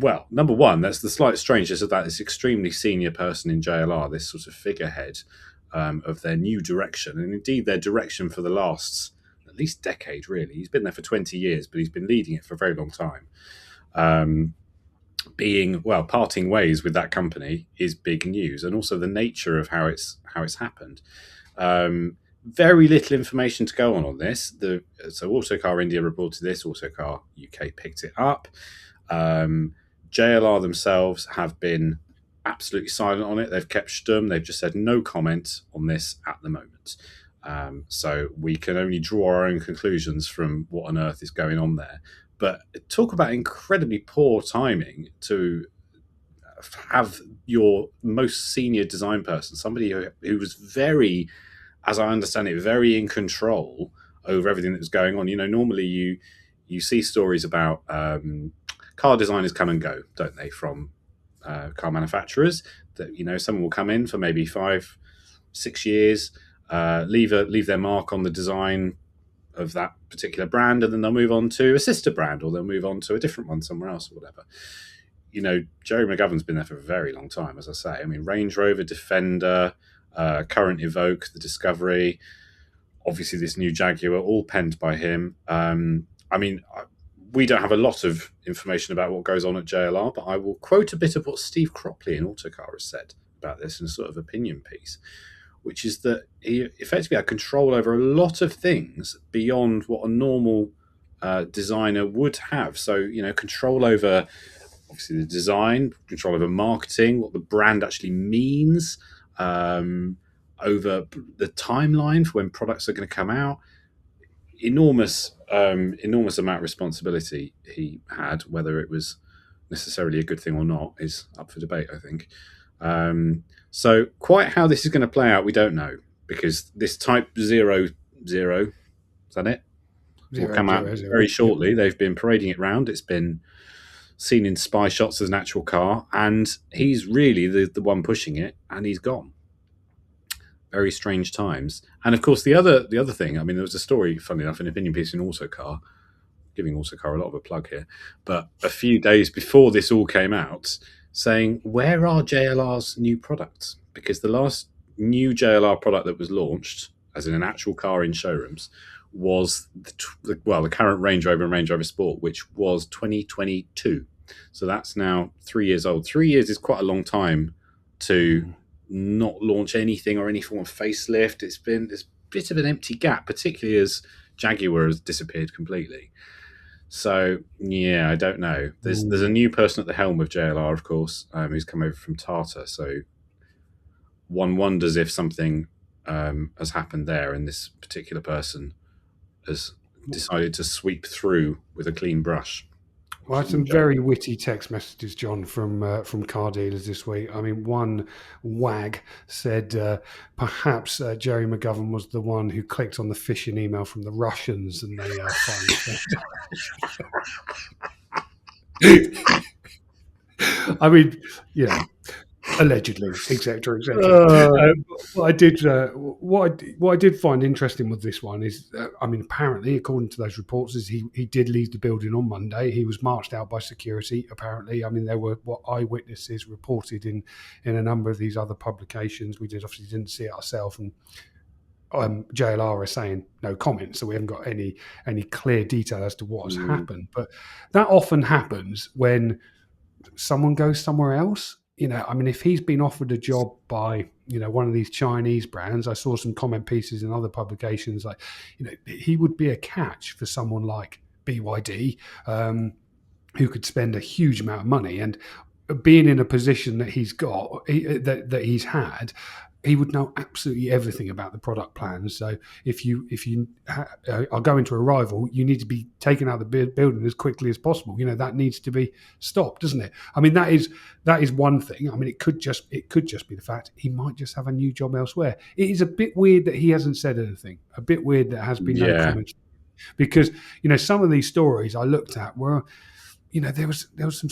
A: Well, number one, that's the slight strangeness of that. This extremely senior person in JLR, this sort of figurehead of their new direction, and indeed their direction for the last at least decade, really. He's been there for 20 years, but he's been leading it for a very long time. Parting ways with that company is big news, and also the nature of how it's happened. Very little information to go on this. So Autocar India reported this, Autocar UK picked it up. JLR themselves have been absolutely silent on it. They've kept stum. They've just said no comment on this at the moment. So we can only draw our own conclusions from what on earth is going on there. But talk about incredibly poor timing to have your most senior design person, somebody who was very, as I understand it, very in control over everything that was going on. Normally you see stories about car designers come and go, don't they, from car manufacturers, that someone will come in for maybe 5-6 years, leave their mark on the design of that particular brand, and then they'll move on to a sister brand, or they'll move on to a different one somewhere else, or whatever. Jerry McGovern's been there for a very long time, as I say. I mean, Range Rover, Defender, current Evoque, the Discovery, obviously this new Jaguar, all penned by him. we don't have a lot of information about what goes on at JLR, but I will quote a bit of what Steve Cropley in Autocar has said about this in a sort of opinion piece, which is that he effectively had control over a lot of things beyond what a normal designer would have. So, control over obviously the design, control over marketing, what the brand actually means, over the timeline for when products are going to come out. Enormous amount of responsibility he had. Whether it was necessarily a good thing or not is up for debate, I think. So quite how this is going to play out, we don't know, because this Type 00, is that it? Will come out very shortly. They've been parading it around. It's been seen in spy shots as an actual car, and he's really the one pushing it, and he's gone. Very strange times. And of course, the other thing, I mean, there was a story, funny enough, an opinion piece in Autocar, giving Autocar a lot of a plug here, but a few days before this all came out, saying, where are JLR's new products? Because the last new JLR product that was launched, as in an actual car in showrooms, was the current Range Rover and Range Rover Sport, which was 2022. So that's now 3 years old. 3 years is quite a long time to not launch anything or any form of facelift. It's been this bit of an empty gap, particularly as Jaguar has disappeared completely. So yeah, I don't know. There's a new person at the helm of JLR, of course, who's come over from Tata. So one wonders if something has happened there, and this particular person has decided to sweep through with a clean brush.
B: Well, I had some very witty text messages, John, from car dealers this week. I mean, one wag said perhaps Jerry McGovern was the one who clicked on the phishing email from the Russians, and they I mean, allegedly, etc., etc. What I did find interesting with this one is, I mean, apparently, according to those reports, is he did leave the building on Monday. He was marched out by security. Apparently, I mean, there were what eyewitnesses reported in a number of these other publications. We obviously didn't see it ourselves, and JLR are saying no comment, so we haven't got any clear detail as to what's happened. But that often happens when someone goes somewhere else. I mean, if he's been offered a job by, one of these Chinese brands, I saw some comment pieces in other publications, like, he would be a catch for someone like BYD, who could spend a huge amount of money, and being in a position that he's got, that he's had, he would know absolutely everything about the product plans. So if you are going to a rival, you need to be taken out of the building as quickly as possible. That needs to be stopped, doesn't it? I mean, that is one thing. I mean, it could just be the fact he might just have a new job elsewhere. It is a bit weird that he hasn't said anything. A bit weird that has been no comments, because some of these stories I looked at were, there was some.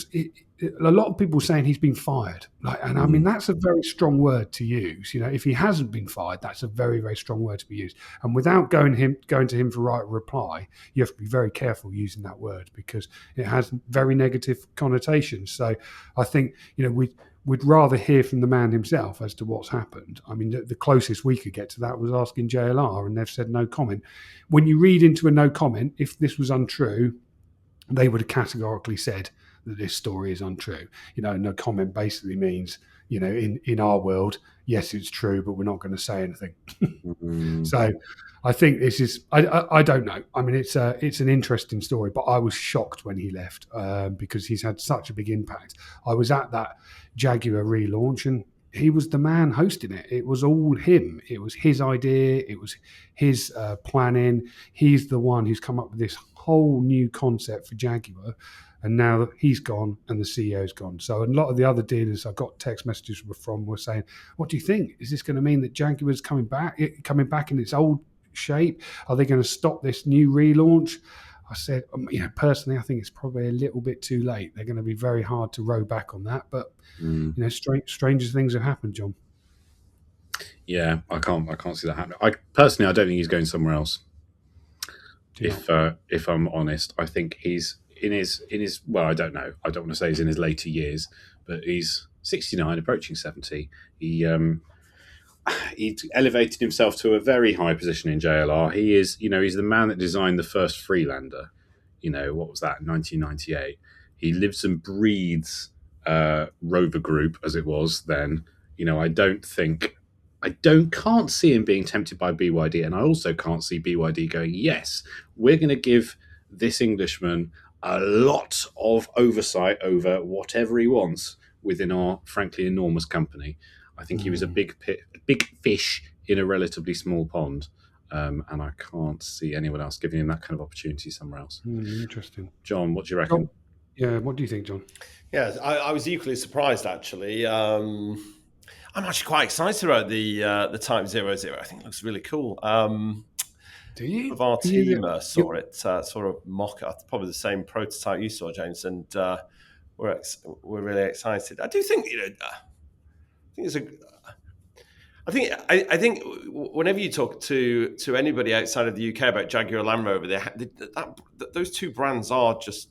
B: A lot of people saying he's been fired, and I mean, that's a very strong word to use. If he hasn't been fired, that's a very, very strong word to be used. And without going to him for right reply, you have to be very careful using that word, because it has very negative connotations. So I think we'd rather hear from the man himself as to what's happened. I mean, the closest we could get to that was asking JLR, and they've said no comment. When you read into a no comment, if this was untrue, they would have categorically said that this story is untrue. No comment basically means, in our world, yes, it's true, but we're not going to say anything. So I think this is, I don't know. I mean, it's an interesting story, but I was shocked when he left, because he's had such a big impact. I was at that Jaguar relaunch, and he was the man hosting it. It was all him. It was his idea. It was his planning. He's the one who's come up with this whole new concept for Jaguar. And now that he's gone and the CEO's gone. So a lot of the other dealers I got text messages from were saying, what do you think? Is this going to mean that Jaguar's coming back in its old shape? Are they going to stop this new relaunch? I said, personally, I think it's probably a little bit too late. They're going to be very hard to row back on that. But, stranger things have happened, John.
A: Yeah, I can't see that happening. I don't think he's going somewhere else. If I'm honest, I think he's in his well, I don't know. I don't want to say he's in his later years, but he's 69, approaching 70. He elevated himself to a very high position in JLR. He is, he's the man that designed the first Freelander. what was that, 1998. He lives and breathes Rover Group as it was then. Can't see him being tempted by BYD, and I also can't see BYD going, yes, we're going to give this Englishman a lot of oversight over whatever he wants within our frankly enormous company. I think he was a big fish in a relatively small pond, and I can't see anyone else giving him that kind of opportunity somewhere else.
B: Interesting.
A: John, what do you reckon?
B: Yeah, what do you think, John?
C: Yeah, I was equally surprised, actually. I'm actually quite excited about the Type 00. I think it looks really cool.
B: Do you?
C: Of our team saw it, sort of mock it, probably the same prototype you saw, James, and we're really excited. I do think, I think whenever you talk to anybody outside of the UK about Jaguar Land Rover, those two brands are just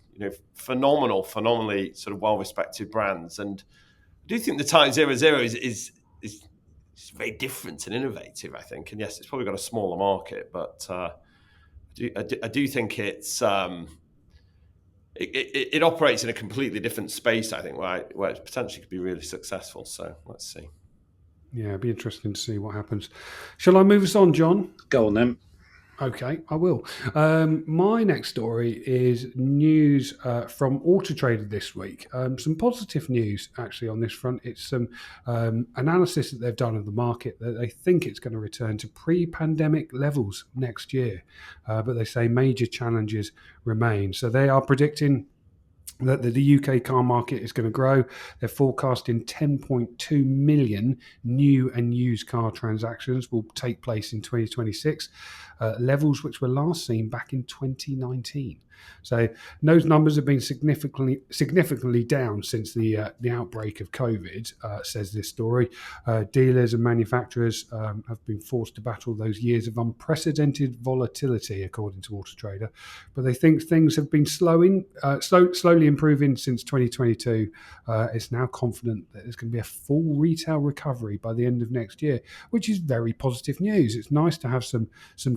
C: phenomenally sort of well-respected brands, and I do think the Type 00 is very different and innovative, I think. And yes, it's probably got a smaller market, but I do think it's it operates in a completely different space, I think, where it potentially could be really successful. So let's see.
B: Yeah, it'd be interesting to see what happens. Shall I move us on, John?
A: Go on then.
B: Okay, I will. My next story is news from Auto Trader this week. Some positive news, actually, on this front. It's some analysis that they've done of the market that they think it's going to return to pre-pandemic levels next year. But they say major challenges remain. So they are predicting that the UK car market is going to grow. They're forecasting 10.2 million new and used car transactions will take place in 2026, levels which were last seen back in 2019. So those numbers have been significantly down since the outbreak of COVID, says this story. Dealers and manufacturers have been forced to battle those years of unprecedented volatility, according to Auto Trader. But they think things have been slowly improving since 2022. It's now confident that there's going to be a full retail recovery by the end of next year, which is very positive news. It's nice to have some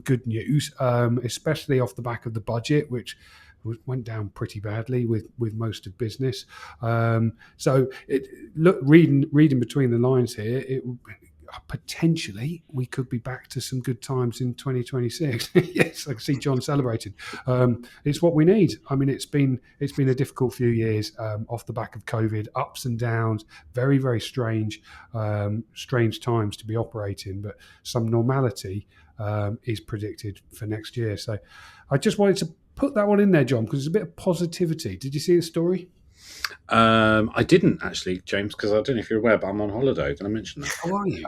B: good news, especially off the back of the budget, which went down pretty badly with most of business. So reading between the lines here, potentially we could be back to some good times in 2026. Yes, I can see John celebrating. It's what we need. I mean, it's been a difficult few years off the back of COVID, ups and downs, very, very strange times to be operating, but some normality is predicted for next year. So I just wanted to put that one in there, John, because there's a bit of positivity. Did you see the story?
A: I didn't actually, James, because I don't know if you're aware, but I'm on holiday. Did I mention that?
B: How are you?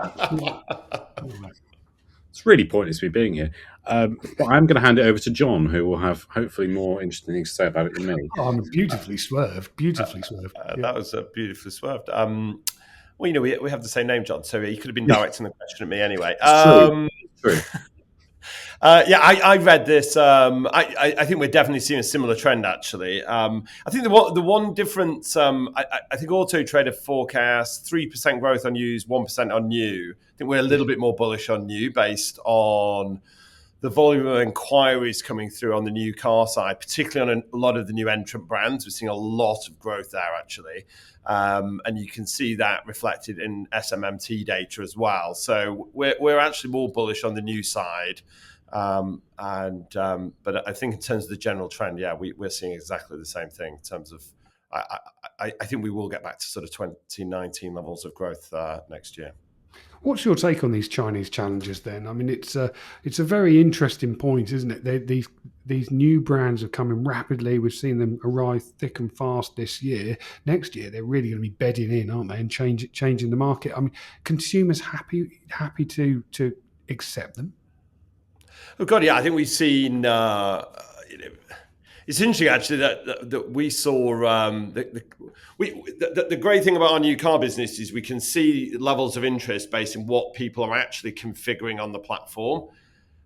A: It's really pointless me being here. But I'm going to hand it over to John, who will have hopefully more interesting things to say about it than me.
B: Oh, I'm beautifully swerved.
C: That was beautifully swerved. Well, we have the same name, John, so you could have been directing the question at me anyway.
A: True.
C: I read this. I think we're definitely seeing a similar trend, actually. I think the one difference, I think Auto Trader forecasts 3% growth on used, 1% on new. I think we're a little bit more bullish on new based on the volume of inquiries coming through on the new car side, particularly on a lot of the new entrant brands. We're seeing a lot of growth there, actually. And you can see that reflected in SMMT data as well. So we're actually more bullish on the new side. But I think in terms of the general trend, we're seeing exactly the same thing in terms of, I think we will get back to sort of 2019 levels of growth next year.
B: What's your take on these Chinese challenges then? I mean, it's a very interesting point, isn't it? These new brands are coming rapidly. We've seen them arrive thick and fast this year. Next year, they're really going to be bedding in, aren't they, and changing the market. I mean, consumers happy to accept them? Oh
C: God, yeah. I think we've seen. It's interesting, actually, that we saw the great thing about our new car business is we can see levels of interest based on what people are actually configuring on the platform.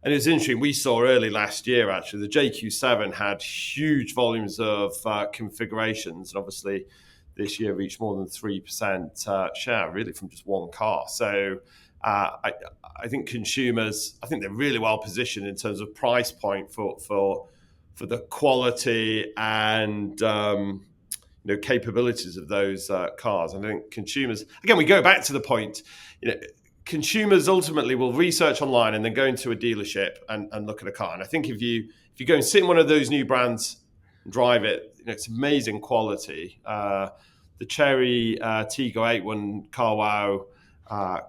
C: And it's interesting, we saw early last year, actually, the JQ7 had huge volumes of configurations. And obviously, this year reached more than 3% share, really, from just one car. So I think consumers, I think they're really well positioned in terms of price point for the quality and capabilities of those cars. And I think consumers, again, we go back to the point, consumers ultimately will research online and then go into a dealership and look at a car. And I think if you go and sit in one of those new brands and drive it, it's amazing quality. The Cherry Tiggo 8 won Carwow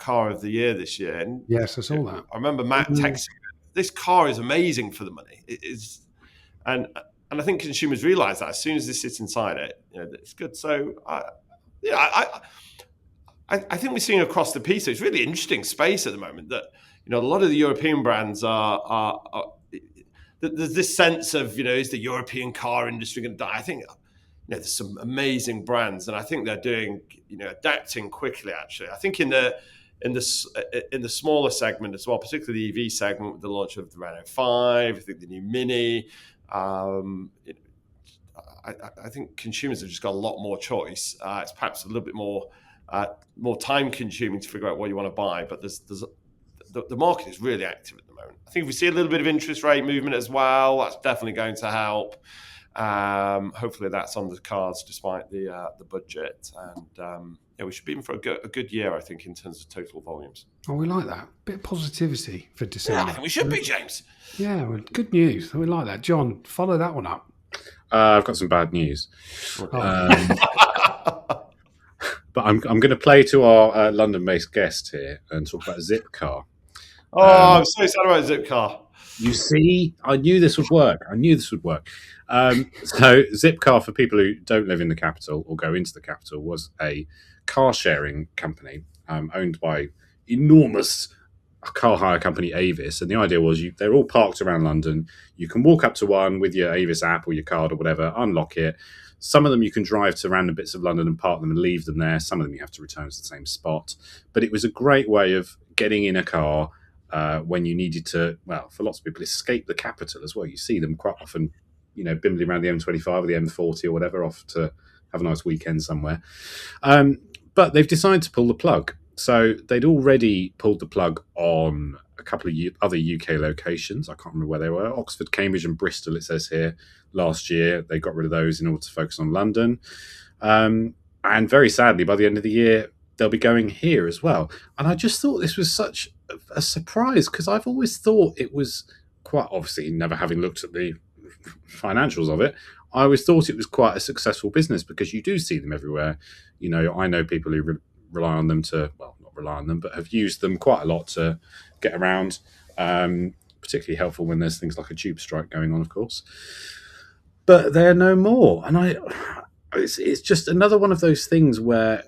C: Car of the Year this year. And
B: yes, I saw that.
C: I remember Matt texting, this car is amazing for the money. It is, and I think consumers realise that as soon as they sit inside it, it's good. So, I think we're seeing across the piece. So it's really interesting space at the moment that a lot of the European brands are there's this sense of is the European car industry going to die? I think there's some amazing brands, and I think they're doing adapting quickly. Actually, I think in the smaller segment as well, particularly the EV segment with the launch of the Renault 5, I think the new Mini. I think consumers have just got a lot more choice. It's perhaps a little bit more time consuming to figure out what you want to buy, but the market is really active at the moment. I think if we see a little bit of interest rate movement as well, that's definitely going to help. Hopefully that's on the cards despite the budget, and we should be in for a good year, I think, in terms of total volumes.
B: Oh, we like that. Bit of positivity for December.
C: Yeah, I think we should be, James.
B: Yeah, well, good news. We like that. John, follow that one up.
A: I've got some bad news. But I'm going to play to our London-based guest here and talk about Zipcar.
C: I'm so sad about Zipcar.
A: You see, I knew this would work. So Zipcar, for people who don't live in the capital or go into the capital, was a car-sharing company owned by enormous car hire company Avis. And the idea was they're all parked around London. You can walk up to one with your Avis app or your card or whatever, unlock it. Some of them you can drive to random bits of London and park them and leave them there. Some of them you have to return to the same spot. But it was a great way of getting in a car when you needed to, well, for lots of people, escape the capital as well. You see them quite often, bimbling around the M25 or the M40 or whatever, off to have a nice weekend somewhere. But they've decided to pull the plug. So they'd already pulled the plug on a couple of other UK locations. I can't remember where they were. Oxford, Cambridge and Bristol, it says here, last year. They got rid of those in order to focus on London. And very sadly, by the end of the year, they'll be going here as well. And I just thought this was such a surprise, because I've always thought it was quite, obviously, never having looked at the financials of it, I always thought it was quite a successful business, because you do see them everywhere. I know people who rely on them not rely on them, but have used them quite a lot to get around. Particularly helpful when there's things like a tube strike going on, of course. But they're no more. And it's just another one of those things where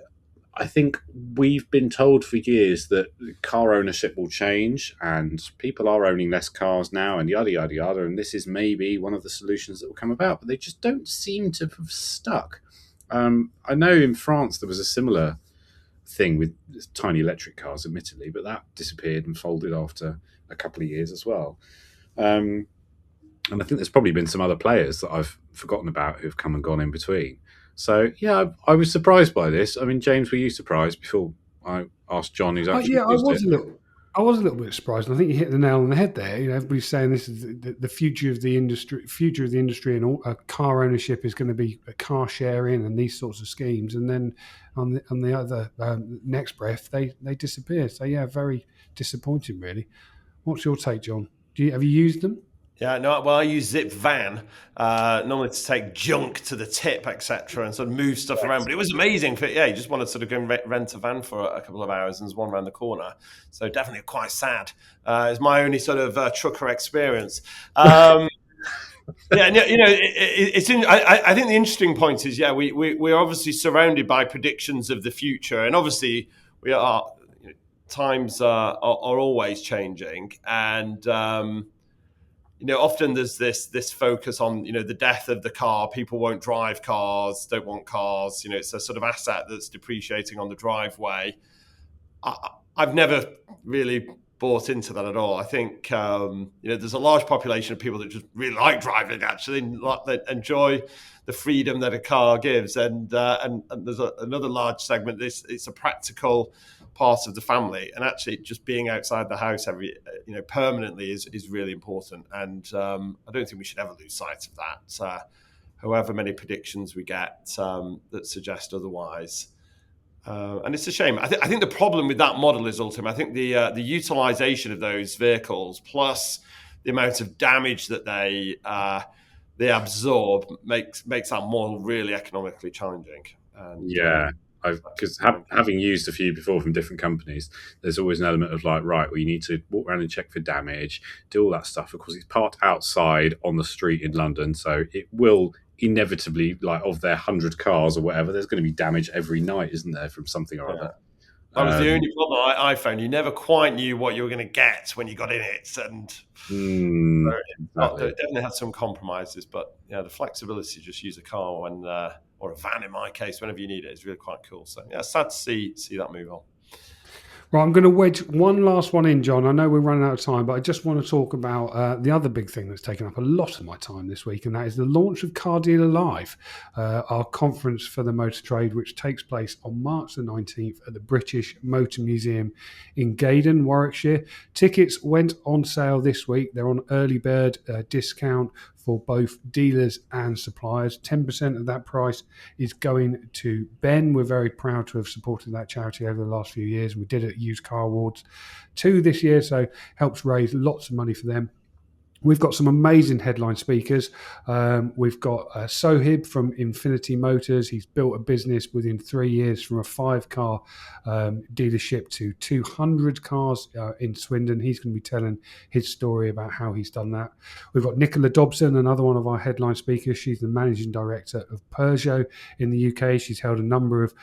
A: I think we've been told for years that car ownership will change and people are owning less cars now and yada, yada, yada. And this is maybe one of the solutions that will come about, but they just don't seem to have stuck. I know in France there was a similar thing with tiny electric cars, admittedly, but that disappeared and folded after a couple of years as well. And I think there's probably been some other players that I've forgotten about who've come and gone in between. So, yeah, I was surprised by this. I mean, James, were you surprised before I asked John who's actually used it?
B: I was a little bit surprised. I think you hit the nail on the head there. Everybody's saying this is the future of the industry, and all, car ownership is going to be a car sharing and these sorts of schemes. And then on the other next breath, they disappear. So yeah, very disappointing, really. What's your take, John? Have you used them?
C: Yeah, no. Well, I use Zip Van normally to take junk to the tip, etc., and sort of move stuff around. But it was amazing. You just want to sort of go and rent a van for a couple of hours, and there's one around the corner. So definitely quite sad. It's my only sort of trucker experience. I think the interesting point is, we're obviously surrounded by predictions of the future, and obviously we are. Times are always changing, and often there's this focus on the death of the car. People won't drive cars, don't want cars. It's a sort of asset that's depreciating on the driveway. I've never really bought into that at all. I think there's a large population of people that just really like driving, actually, that enjoy the freedom that a car gives, and there's another large segment. It's a practical part of the family, and actually just being outside the house permanently is really important. And I don't think we should ever lose sight of that. However many predictions we get that suggest otherwise. And it's a shame. I think the problem with that model is ultimately, I think the utilization of those vehicles plus the amount of damage that they absorb makes that model really economically challenging. And,
A: because having used a few before from different companies, there's always an element of like, right, well, you need to walk around and check for damage, do all that stuff. Of course, it's parked outside on the street in London, so it will inevitably, like, of their 100 cars or whatever, there's going to be damage every night, isn't there, from something or other.
C: That was the only problem I found. You never quite knew what you were going to get when you got in it, and it definitely had some compromises. But yeah, the flexibility to just use a car when or a van in my case, whenever you need it, is really quite cool. So yeah, sad to see that move on.
B: Right, I'm going to wedge one last one in, John. I know we're running out of time, but I just want to talk about the other big thing that's taken up a lot of my time this week, and that is the launch of Car Dealer Live, our conference for the motor trade, which takes place on March the 19th at the British Motor Museum in Gaydon, Warwickshire. Tickets went on sale this week. They're on early bird discount for both dealers and suppliers. 10% of that price is going to Ben. We're very proud to have supported that charity over the last few years. We did it at Used Car Awards 2 this year, so helps raise lots of money for them. We've got some amazing headline speakers. We've got Sohib from Infinity Motors. He's built a business within 3 years from a 5-car dealership to 200 cars in Swindon. He's going to be telling his story about how he's done that. We've got Nicola Dobson, another one of our headline speakers. She's the managing director of Peugeot in the UK. She's held a number of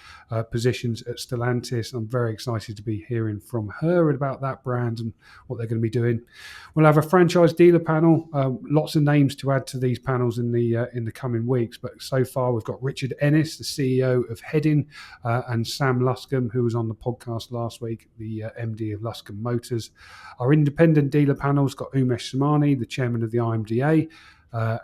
B: positions at Stellantis. I'm very excited to be hearing from her about that brand and what they're going to be doing. We'll have a franchise dealer panel. Lots of names to add to these panels in the coming weeks, but so far we've got Richard Ennis, the CEO of Headin, and Sam Luscombe, who was on the podcast last week, the MD of Luscombe Motors. Our independent dealer panel's got Umesh Samani, the chairman of the IMDA,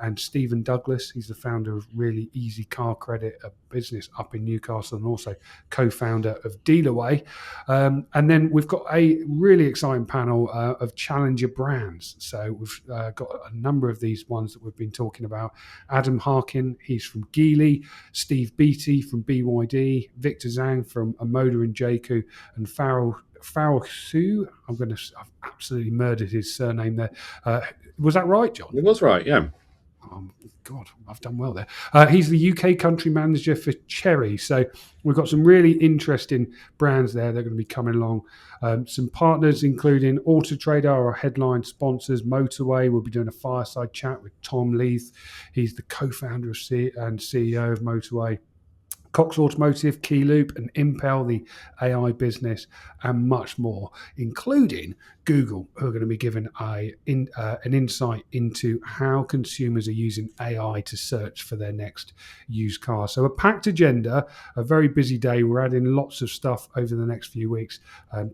B: and Stephen Douglas. He's the founder of Really Easy Car Credit, a business up in Newcastle, and also co-founder of Dealerway. And then we've got a really exciting panel of challenger brands. So we've got a number of these ones that we've been talking about. Adam Harkin, he's from Geely, Steve Beattie from BYD, Victor Zhang from Amoda and Jaku, and Farrell Su. I've absolutely murdered his surname there. Was that right, John?
A: It was right, yeah.
B: God, I've done well there. He's the UK country manager for Chery. So we've got some really interesting brands there that are going to be coming along. Some partners, including Auto Trader, our headline sponsors, Motorway. We'll be doing a fireside chat with Tom Leith. He's the co-founder and CEO of Motorway. Cox Automotive, Keyloop, and Impel, the AI business, and much more, including Google, who are going to be given an insight into how consumers are using AI to search for their next used car. So a packed agenda, a very busy day. We're adding lots of stuff over the next few weeks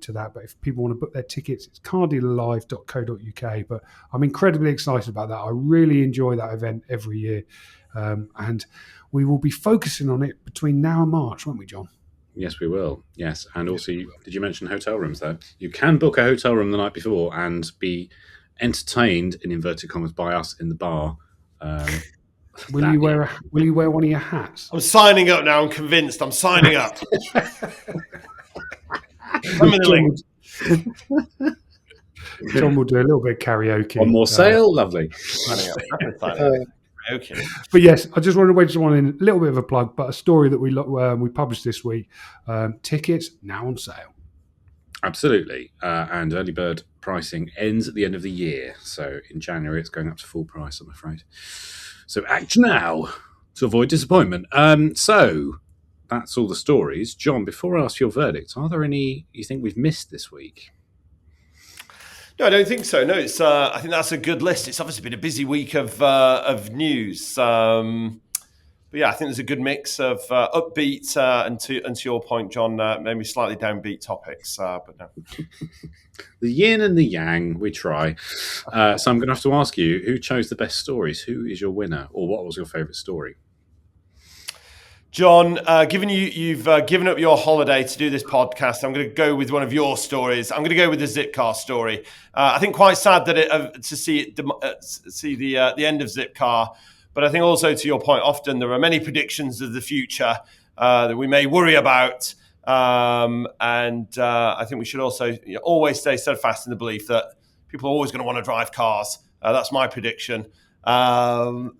B: to that. But if people want to book their tickets, it's cardealerlive.co.uk. But I'm incredibly excited about that. I really enjoy that event every year. And we will be focusing on it between now and March, won't we, John?
A: Yes, we will. Yes. And also, did you mention hotel rooms, though? You can book a hotel room the night before and be entertained, in inverted commas, by us in the bar.
B: Will you wear one of your hats?
C: I'm signing up now. I'm convinced. I'm signing up.
B: John will do a little bit of karaoke.
A: One more sale. Lovely.
C: Okay.
B: But yes, I just wanted to wait someone in, a little bit of a plug, but a story that we published this week. Tickets now on sale.
A: Absolutely. And early bird pricing ends at the end of the year. So in January, it's going up to full price, I'm afraid. So act now to avoid disappointment. So that's all the stories. John, before I ask your verdict, are there any you think we've missed this week?
C: No, I don't think so. No, it's. I think that's a good list. It's obviously been a busy week of news. But yeah, I think there's a good mix of upbeat and to your point, John, maybe slightly downbeat topics. But no.
A: The yin and the yang, we try. So I'm going to have to ask you, who chose the best stories? Who is your winner, or what was your favourite story?
C: John, given you've given up your holiday to do this podcast, I'm going to go with one of your stories. I'm going to go with the Zipcar story. I think quite sad that to see the end of Zipcar, but I think also to your point, often there are many predictions of the future that we may worry about, and I think we should also always stay steadfast in the belief that people are always going to want to drive cars. That's my prediction. And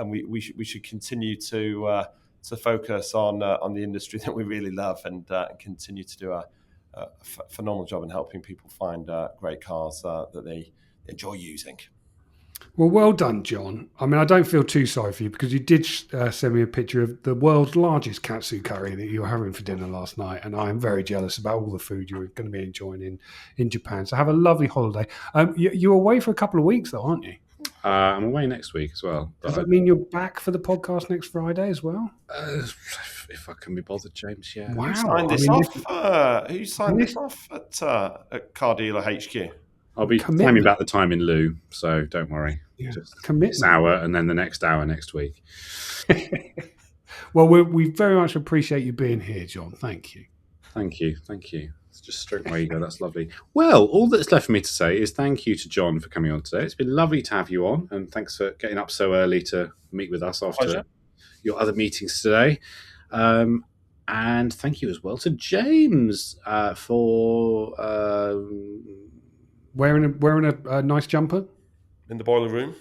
C: we should continue to focus on the industry that we really love and continue to do a phenomenal job in helping people find great cars that they enjoy using.
B: Well done, John. I mean, I don't feel too sorry for you because you did send me a picture of the world's largest katsu curry that you were having for dinner last night, and I am very jealous about all the food you're going to be enjoying in Japan. So have a lovely holiday. You're away for a couple of weeks, though, aren't you?
A: I'm away next week as well.
B: Does that mean you're back for the podcast next Friday as well?
A: If I can be bothered, James, yeah.
B: Wow.
C: Who signed this off at Car Dealer HQ?
A: I'll be claiming back the time in lieu, so don't worry.
B: Yeah.
A: Just
B: Commitment.
A: this hour and then the next hour next week.
B: Well, we very much appreciate you being here, John. Thank you.
A: Thank you. Just stroke my ego. That's lovely. Well, all that's left for me to say is thank you to John for coming on today. It's been lovely to have you on, and thanks for getting up so early to meet with us after your other meetings today. And thank you as well to James for
B: wearing a nice jumper
C: In the boiler room?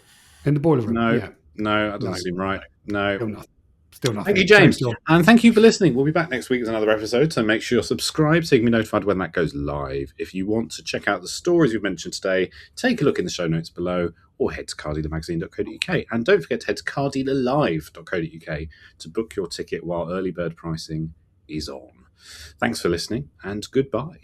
B: in the boiler room.
A: No, that doesn't seem right. No.
B: Still nothing.
A: Thank you, James.
B: Thanks,
A: And thank you for listening. We'll be back next week with another episode, so make sure you're subscribed so you can be notified when that goes live. If you want to check out the stories we've mentioned today, take a look in the show notes below or head to cardealermagazine.co.uk. And don't forget to head to cardealerlive.co.uk to book your ticket while early bird pricing is on. Thanks for listening and goodbye.